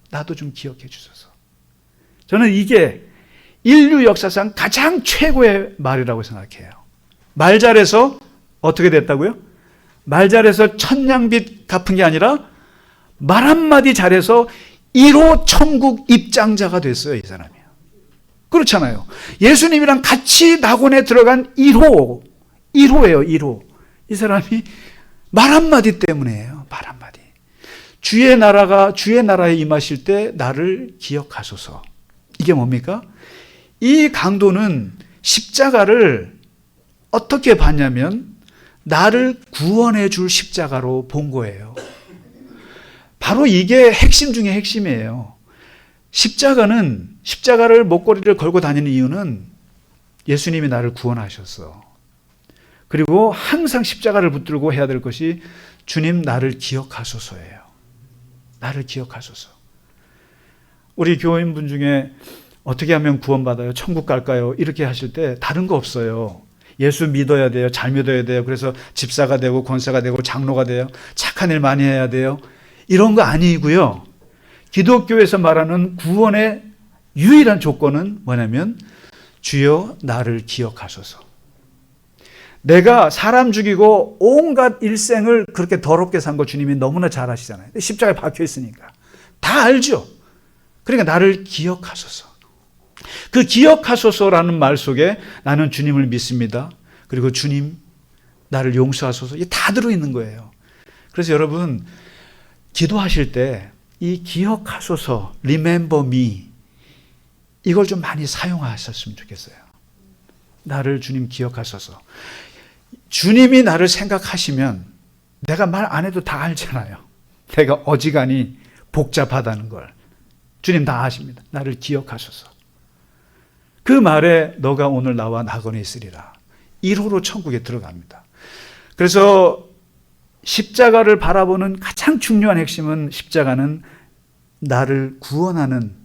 나도 좀 기억해 주소서. 저는 이게 인류 역사상 가장 최고의 말이라고 생각해요. 말 잘해서 어떻게 됐다고요? 말 잘해서 천냥빚 갚은 게 아니라 말 한마디 잘해서 1호 천국 입장자가 됐어요, 이 사람이요. 그렇잖아요. 예수님이랑 같이 낙원에 들어간 1호예요, 1호. 이 사람이 말 한마디 때문이에요, 말 한마디. 주의 나라에 임하실 때 나를 기억하소서. 이게 뭡니까? 이 강도는 십자가를 어떻게 봤냐면 나를 구원해 줄 십자가로 본 거예요. 바로 이게 핵심 중에 핵심이에요. 십자가를 목걸이를 걸고 다니는 이유는 예수님이 나를 구원하셨어. 그리고 항상 십자가를 붙들고 해야 될 것이 주님 나를 기억하소서예요. 나를 기억하소서. 우리 교인분 중에 어떻게 하면 구원받아요? 천국 갈까요? 이렇게 하실 때 다른 거 없어요. 예수 믿어야 돼요. 잘 믿어야 돼요. 그래서 집사가 되고 권사가 되고 장로가 돼요. 착한 일 많이 해야 돼요. 이런 거 아니고요. 기독교에서 말하는 구원의 유일한 조건은 뭐냐면 주여 나를 기억하소서. 내가 사람 죽이고 온갖 일생을 그렇게 더럽게 산 거 주님이 너무나 잘 아시잖아요. 십자가에 박혀 있으니까. 다 알죠. 그러니까 나를 기억하소서. 그 기억하소서라는 말 속에 나는 주님을 믿습니다. 그리고 주님 나를 용서하소서. 이게 다 들어있는 거예요. 그래서 여러분 기도하실 때 이 기억하소서, remember me 이걸 좀 많이 사용하셨으면 좋겠어요. 나를 주님 기억하소서. 주님이 나를 생각하시면 내가 말 안 해도 다 알잖아요. 내가 어지간히 복잡하다는 걸. 주님 다 아십니다. 나를 기억하소서. 그 말에 너가 오늘 나와 낙원에 있으리라. 1호로 천국에 들어갑니다. 그래서 십자가를 바라보는 가장 중요한 핵심은 십자가는 나를 구원하는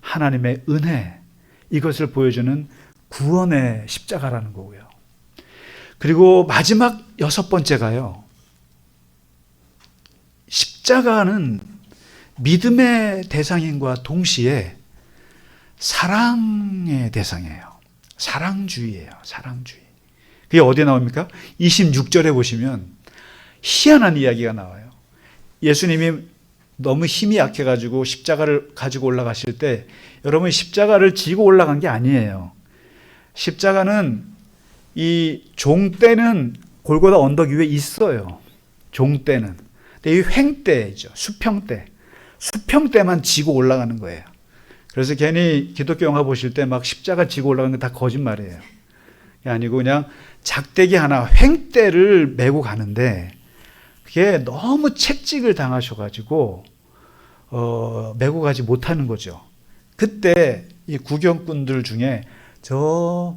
하나님의 은혜, 이것을 보여주는 구원의 십자가라는 거고요. 그리고 마지막 6번째가요. 십자가는 믿음의 대상인과 동시에 사랑의 대상이에요. 사랑주의예요. 사랑주의. 그게 어디에 나옵니까? 26절에 보시면 희한한 이야기가 나와요. 예수님이 너무 힘이 약해가지고 십자가를 가지고 올라가실 때 여러분 십자가를 지고 올라간 게 아니에요. 십자가는 이 종대는 골고다 언덕 위에 있어요. 종대는. 근데 이 횡대죠. 수평대만 지고 올라가는 거예요. 그래서 괜히 기독교 영화 보실 때 막 십자가 지고 올라가는 게 다 거짓말이에요. 아니고 그냥 작대기 하나 횡대를 메고 가는데 그게 너무 채찍을 당하셔가지고 메고 가지 못하는 거죠. 그때 이 구경꾼들 중에 저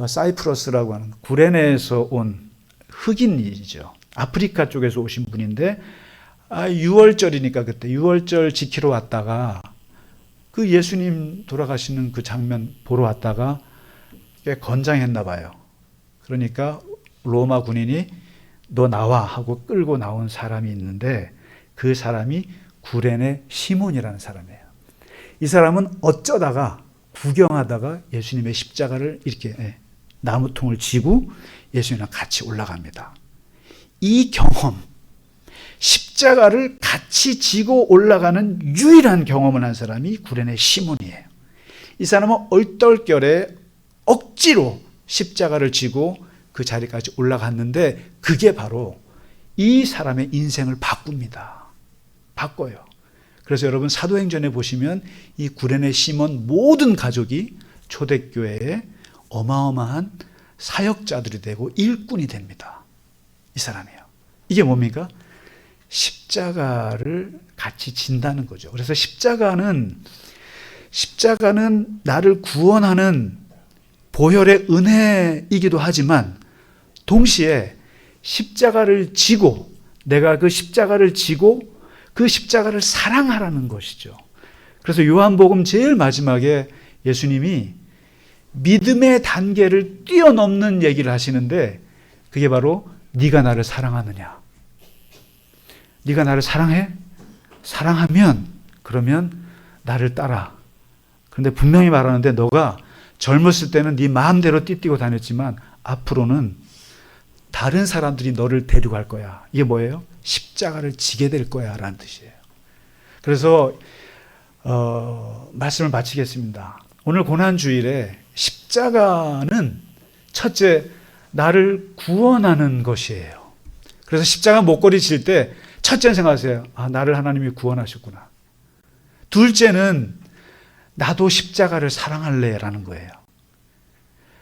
사이프러스라고 하는 구레네에서 온 흑인이죠. 아프리카 쪽에서 오신 분인데 6월절이니까 그때 6월절 지키러 왔다가 그 예수님 돌아가시는 그 장면 보러 왔다가 꽤 건장했나 봐요. 그러니까 로마 군인이 너 나와 하고 끌고 나온 사람이 있는데 그 사람이 구레네 시몬이라는 사람이에요. 이 사람은 어쩌다가 구경하다가 예수님의 십자가를 이렇게 나무통을 지고 예수님이랑 같이 올라갑니다. 이 경험, 십자가를 같이 지고 올라가는 유일한 경험을 한 사람이 구레네 시몬이에요. 이 사람은 얼떨결에 억지로 십자가를 지고 그 자리까지 올라갔는데 그게 바로 이 사람의 인생을 바꿉니다. 바꿔요. 그래서 여러분 사도행전에 보시면 이 구레네 시몬 모든 가족이 초대교회에 어마어마한 사역자들이 되고 일꾼이 됩니다. 이 사람이에요. 이게 뭡니까? 십자가를 같이 진다는 거죠. 그래서 십자가는 나를 구원하는 보혈의 은혜이기도 하지만 동시에 십자가를 지고 내가 그 십자가를 지고 그 십자가를 사랑하라는 것이죠. 그래서 요한복음 제일 마지막에 예수님이 믿음의 단계를 뛰어넘는 얘기를 하시는데 그게 바로 네가 나를 사랑하느냐. 네가 나를 사랑해? 사랑하면 그러면 나를 따라. 그런데 분명히 말하는데 너가 젊었을 때는 네 마음대로 띠뛰고 다녔지만 앞으로는 다른 사람들이 너를 데리고 갈 거야. 이게 뭐예요? 십자가를 지게 될 거야 라는 뜻이에요. 그래서 말씀을 마치겠습니다. 오늘 고난주일에 십자가는 첫째 나를 구원하는 것이에요. 그래서 십자가 목걸이 칠 때 첫째는 생각하세요. 아, 나를 하나님이 구원하셨구나. 둘째는 나도 십자가를 사랑할래 라는 거예요.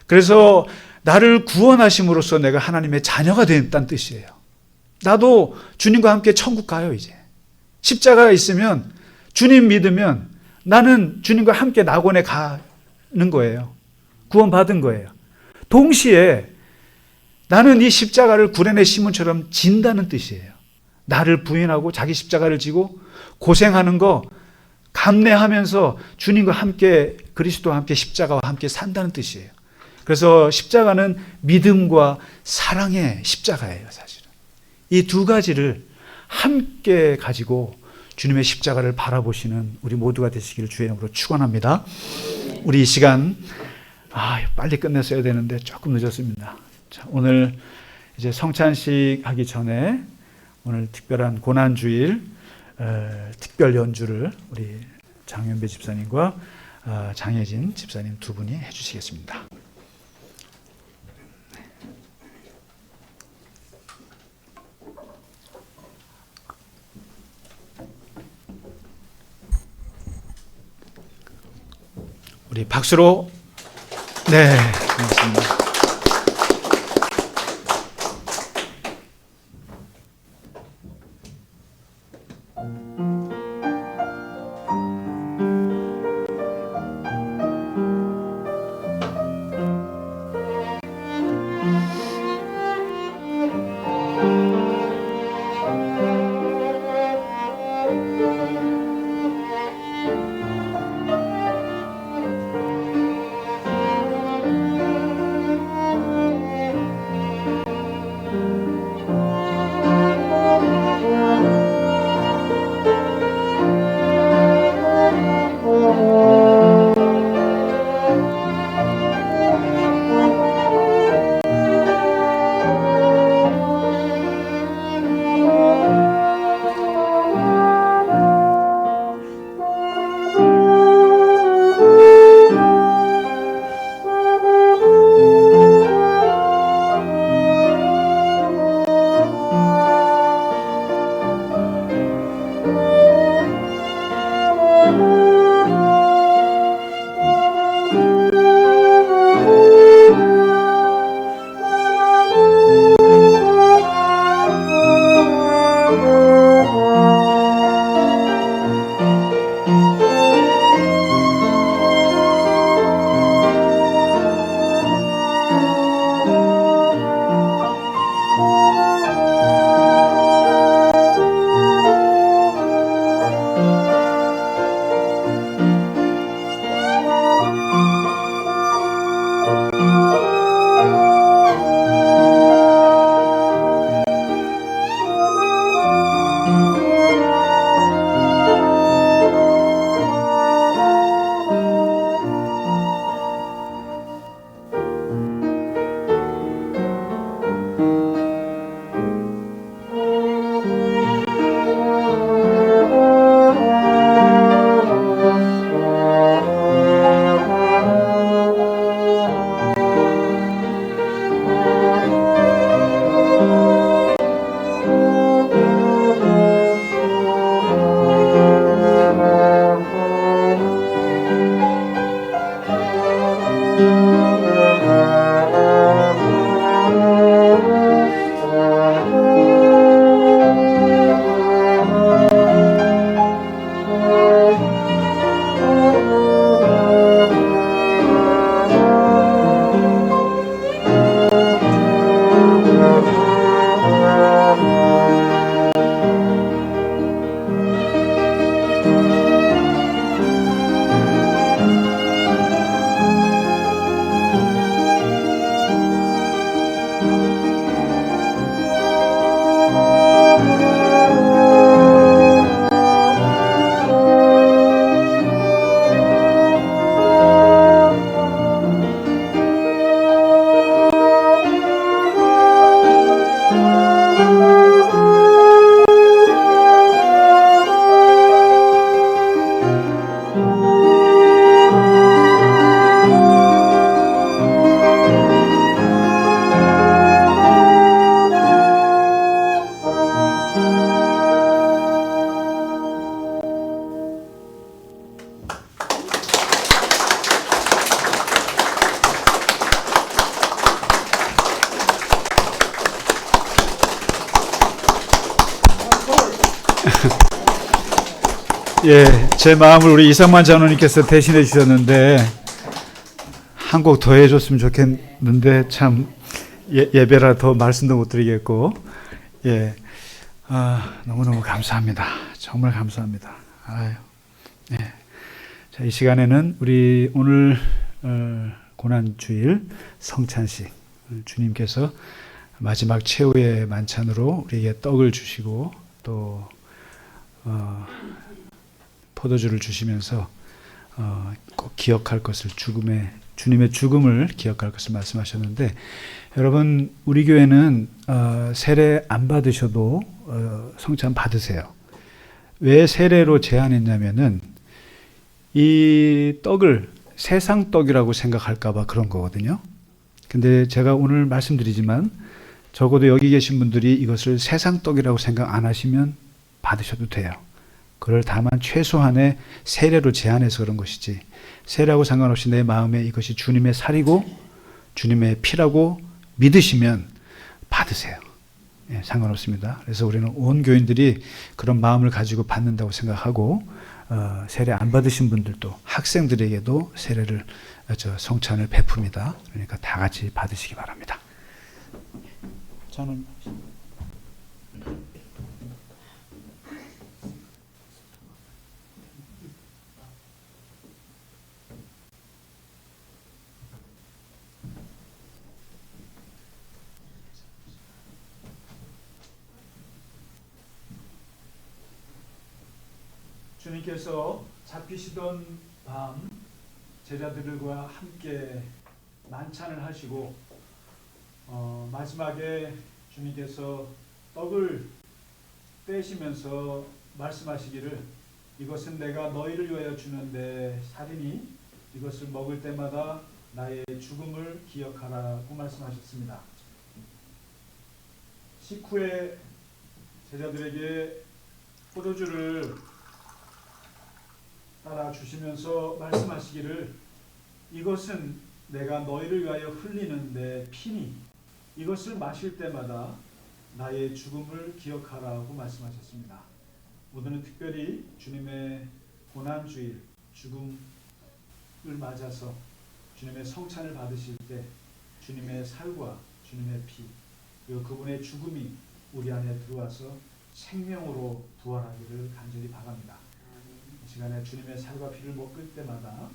그래서 나를 구원하심으로써 내가 하나님의 자녀가 됐다는 뜻이에요. 나도 주님과 함께 천국 가요 이제. 십자가가 있으면 주님 믿으면 나는 주님과 함께 낙원에 가는 거예요. 구원받은 거예요. 동시에 나는 이 십자가를 구레네 시몬처럼 진다는 뜻이에요. 나를 부인하고 자기 십자가를 지고 고생하는 거 감내하면서 주님과 함께 그리스도와 함께 십자가와 함께 산다는 뜻이에요. 그래서 십자가는 믿음과 사랑의 십자가예요, 사실은. 이 두 가지를 함께 가지고 주님의 십자가를 바라보시는 우리 모두가 되시기를 주의 이름으로 축원합니다. 우리 이 시간 빨리 끝냈어야 되는데 조금 늦었습니다. 자, 오늘 이제 성찬식 하기 전에 오늘 특별한 고난주일 특별 연주를 우리 장현배 집사님과 장혜진 집사님 두 분이 해주시겠습니다. 우리 박수로 고맙습니다. 예, 제 마음을 우리 이상만 장로님께서 대신해 주셨는데 한 곡 더 해줬으면 좋겠는데 참 예배라 더 말씀도 못 드리겠고, 예, 너무너무 감사합니다. 정말 감사합니다. 아유, 예. 자, 이 시간에는 우리 오늘 고난주일 성찬식, 주님께서 마지막 최후의 만찬으로 우리에게 떡을 주시고 또 포도주를 주시면서 꼭 기억할 것을, 주님의 죽음을 기억할 것을 말씀하셨는데, 여러분, 우리 교회는 세례 안 받으셔도 성찬 받으세요. 왜 세례로 제한했냐면은 이 떡을 세상 떡이라고 생각할까 봐 그런 거거든요. 근데 제가 오늘 말씀드리지만 적어도 여기 계신 분들이 이것을 세상 떡이라고 생각 안 하시면 받으셔도 돼요. 그걸 다만 최소한의 세례로 제한해서 그런 것이지, 세례하고 상관없이 내 마음에 이것이 주님의 살이고 주님의 피라고 믿으시면 받으세요. 예, 상관없습니다. 그래서 우리는 온 교인들이 그런 마음을 가지고 받는다고 생각하고, 세례 안 받으신 분들도, 학생들에게도 세례를, 성찬을 베풉니다. 그러니까 다 같이 받으시기 바랍니다. 저는 주님께서 잡히시던 밤 제자들과 함께 만찬을 하시고 마지막에 주님께서 떡을 떼시면서 말씀하시기를, 이것은 내가 너희를 위하여 주는 내 살이니 이것을 먹을 때마다 나의 죽음을 기억하라고 말씀하셨습니다. 식후에 제자들에게 포도주를 따라 주시면서 말씀하시기를, 이것은 내가 너희를 위하여 흘리는 내 피니 이것을 마실 때마다 나의 죽음을 기억하라고 말씀하셨습니다. 오늘은 특별히 주님의 고난주일, 죽음을 맞아서 주님의 성찬을 받으실 때 주님의 살과 주님의 피, 그리고 그분의 죽음이 우리 안에 들어와서 생명으로 부활하기를 간절히 바랍니다. 이 시간에 주님의 살과 피를 먹을 때마다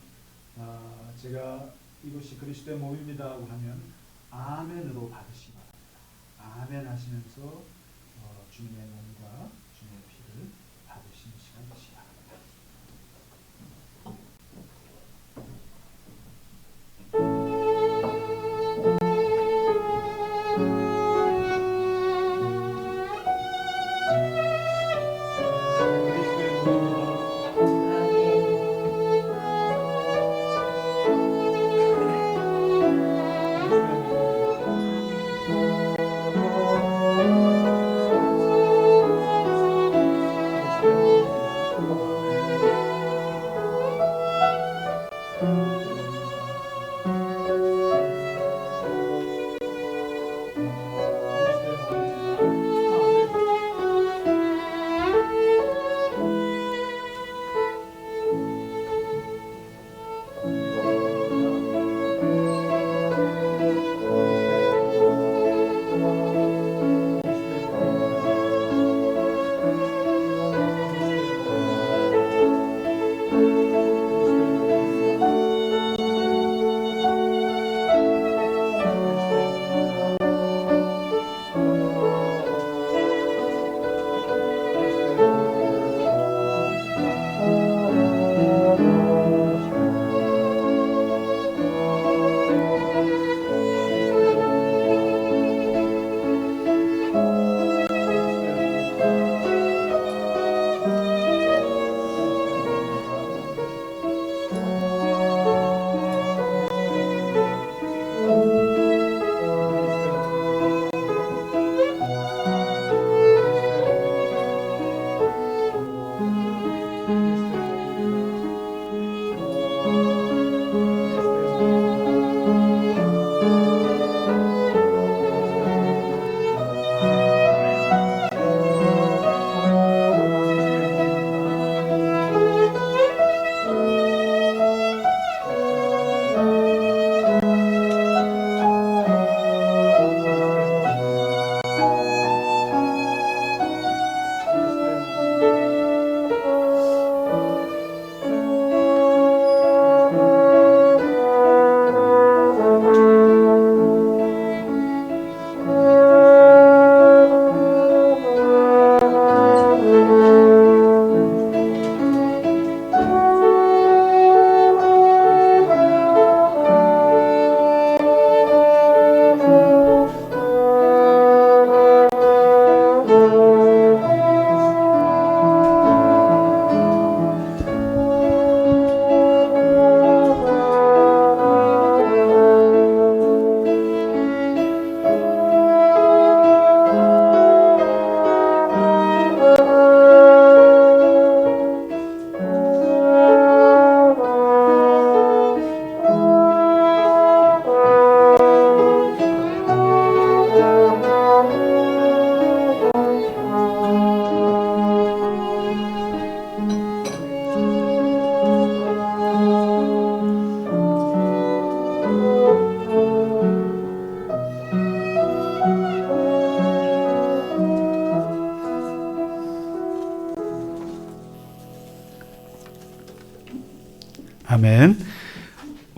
제가 이것이 그리스도의 몸입니다고 하면 아멘으로 받으시기 바랍니다. 아멘 하시면서 주님의 몸과 주님의 피를 받으시는 시간 되시기 바랍니다.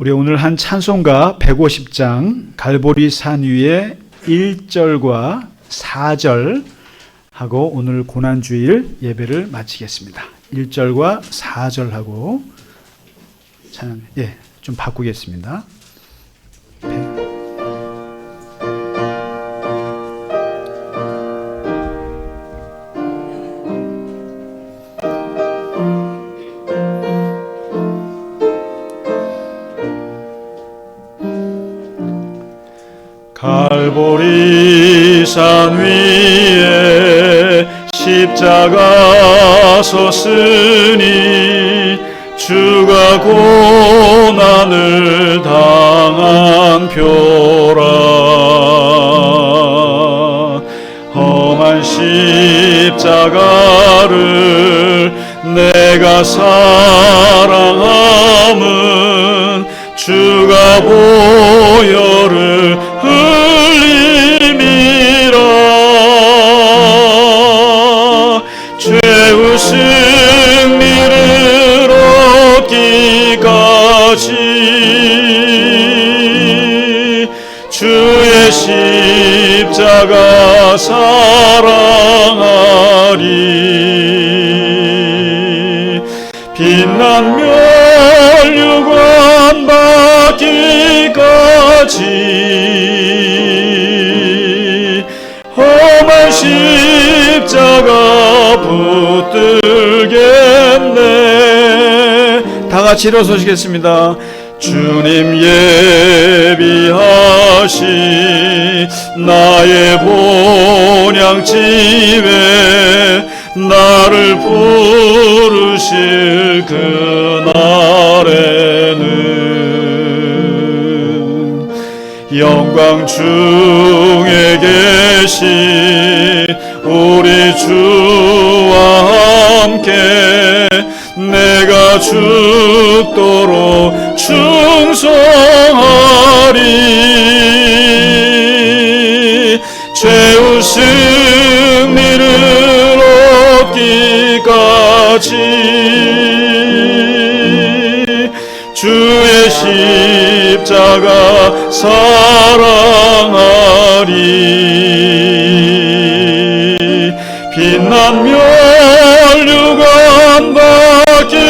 우리 오늘 한 찬송가 150장 갈보리 산 위에 1절과 4절 하고 오늘 고난주일 예배를 마치겠습니다. 1절과 4절 하고 좀 바꾸겠습니다. 갈보리 산 위에 십자가 섰으니 주가 고난을 당한 표라. 험한 십자가를 내가 사랑함은 주가 보혈을 흘림이라. 죄의 승리를 얻기까지 주의 십자가 사랑하리. 빛난 멸류관 받기까지 험한 십자가 붙들겠네. 다 같이 일어서시겠습니다. 주님 예비하신 나의 본향집에 나를 부르실 그날에는 영광 중에 계신 우리 주와 함께 내가 죽도록 충성하리. 죄의 승리를 얻기까지 주의 십자가 사랑하리. 빛난 멸류관 받기까지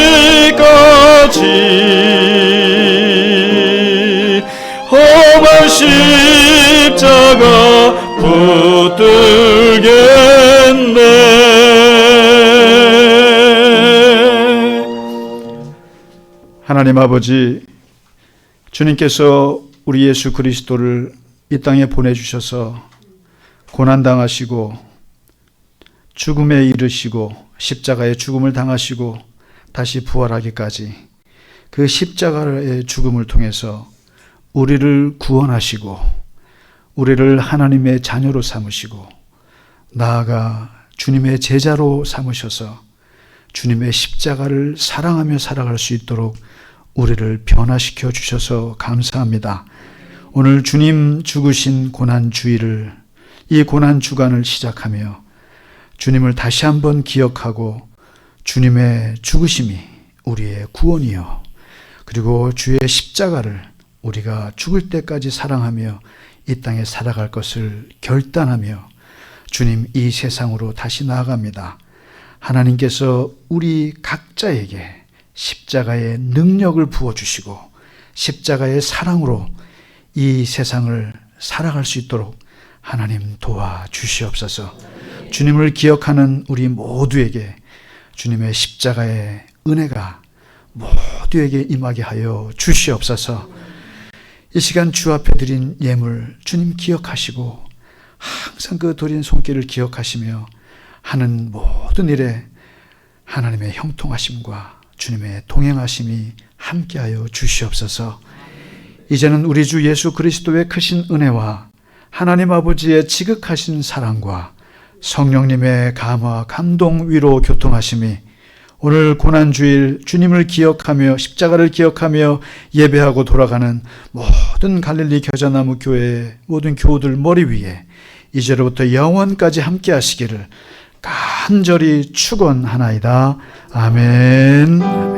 험한 십자가 붙들겠네. 하나님 아버지, 주님께서 우리 예수 그리스도를 이 땅에 보내주셔서 고난당하시고 죽음에 이르시고 십자가의 죽음을 당하시고 다시 부활하기까지 그 십자가의 죽음을 통해서 우리를 구원하시고 우리를 하나님의 자녀로 삼으시고 나아가 주님의 제자로 삼으셔서 주님의 십자가를 사랑하며 살아갈 수 있도록 우리를 변화시켜 주셔서 감사합니다. 오늘 주님 죽으신 고난주일을, 이 고난주간을 시작하며 주님을 다시 한번 기억하고 주님의 죽으심이 우리의 구원이요, 그리고 주의 십자가를 우리가 죽을 때까지 사랑하며 이 땅에 살아갈 것을 결단하며 주님 이 세상으로 다시 나아갑니다. 하나님께서 우리 각자에게 십자가의 능력을 부어주시고 십자가의 사랑으로 이 세상을 살아갈 수 있도록 하나님 도와주시옵소서. 주님을 기억하는 우리 모두에게 주님의 십자가의 은혜가 모두에게 임하게 하여 주시옵소서. 이 시간 주 앞에 드린 예물 주님 기억하시고 항상 그 드린 손길을 기억하시며 하는 모든 일에 하나님의 형통하심과 주님의 동행하심이 함께하여 주시옵소서. 이제는 우리 주 예수 그리스도의 크신 은혜와 하나님 아버지의 지극하신 사랑과 성령님의 감화, 감동, 위로, 교통하심이 오늘 고난주일 주님을 기억하며 십자가를 기억하며 예배하고 돌아가는 모든 갈릴리 겨자나무 교회의 모든 교우들 머리 위에 이제로부터 영원까지 함께 하시기를 간절히 축원하나이다. 아멘.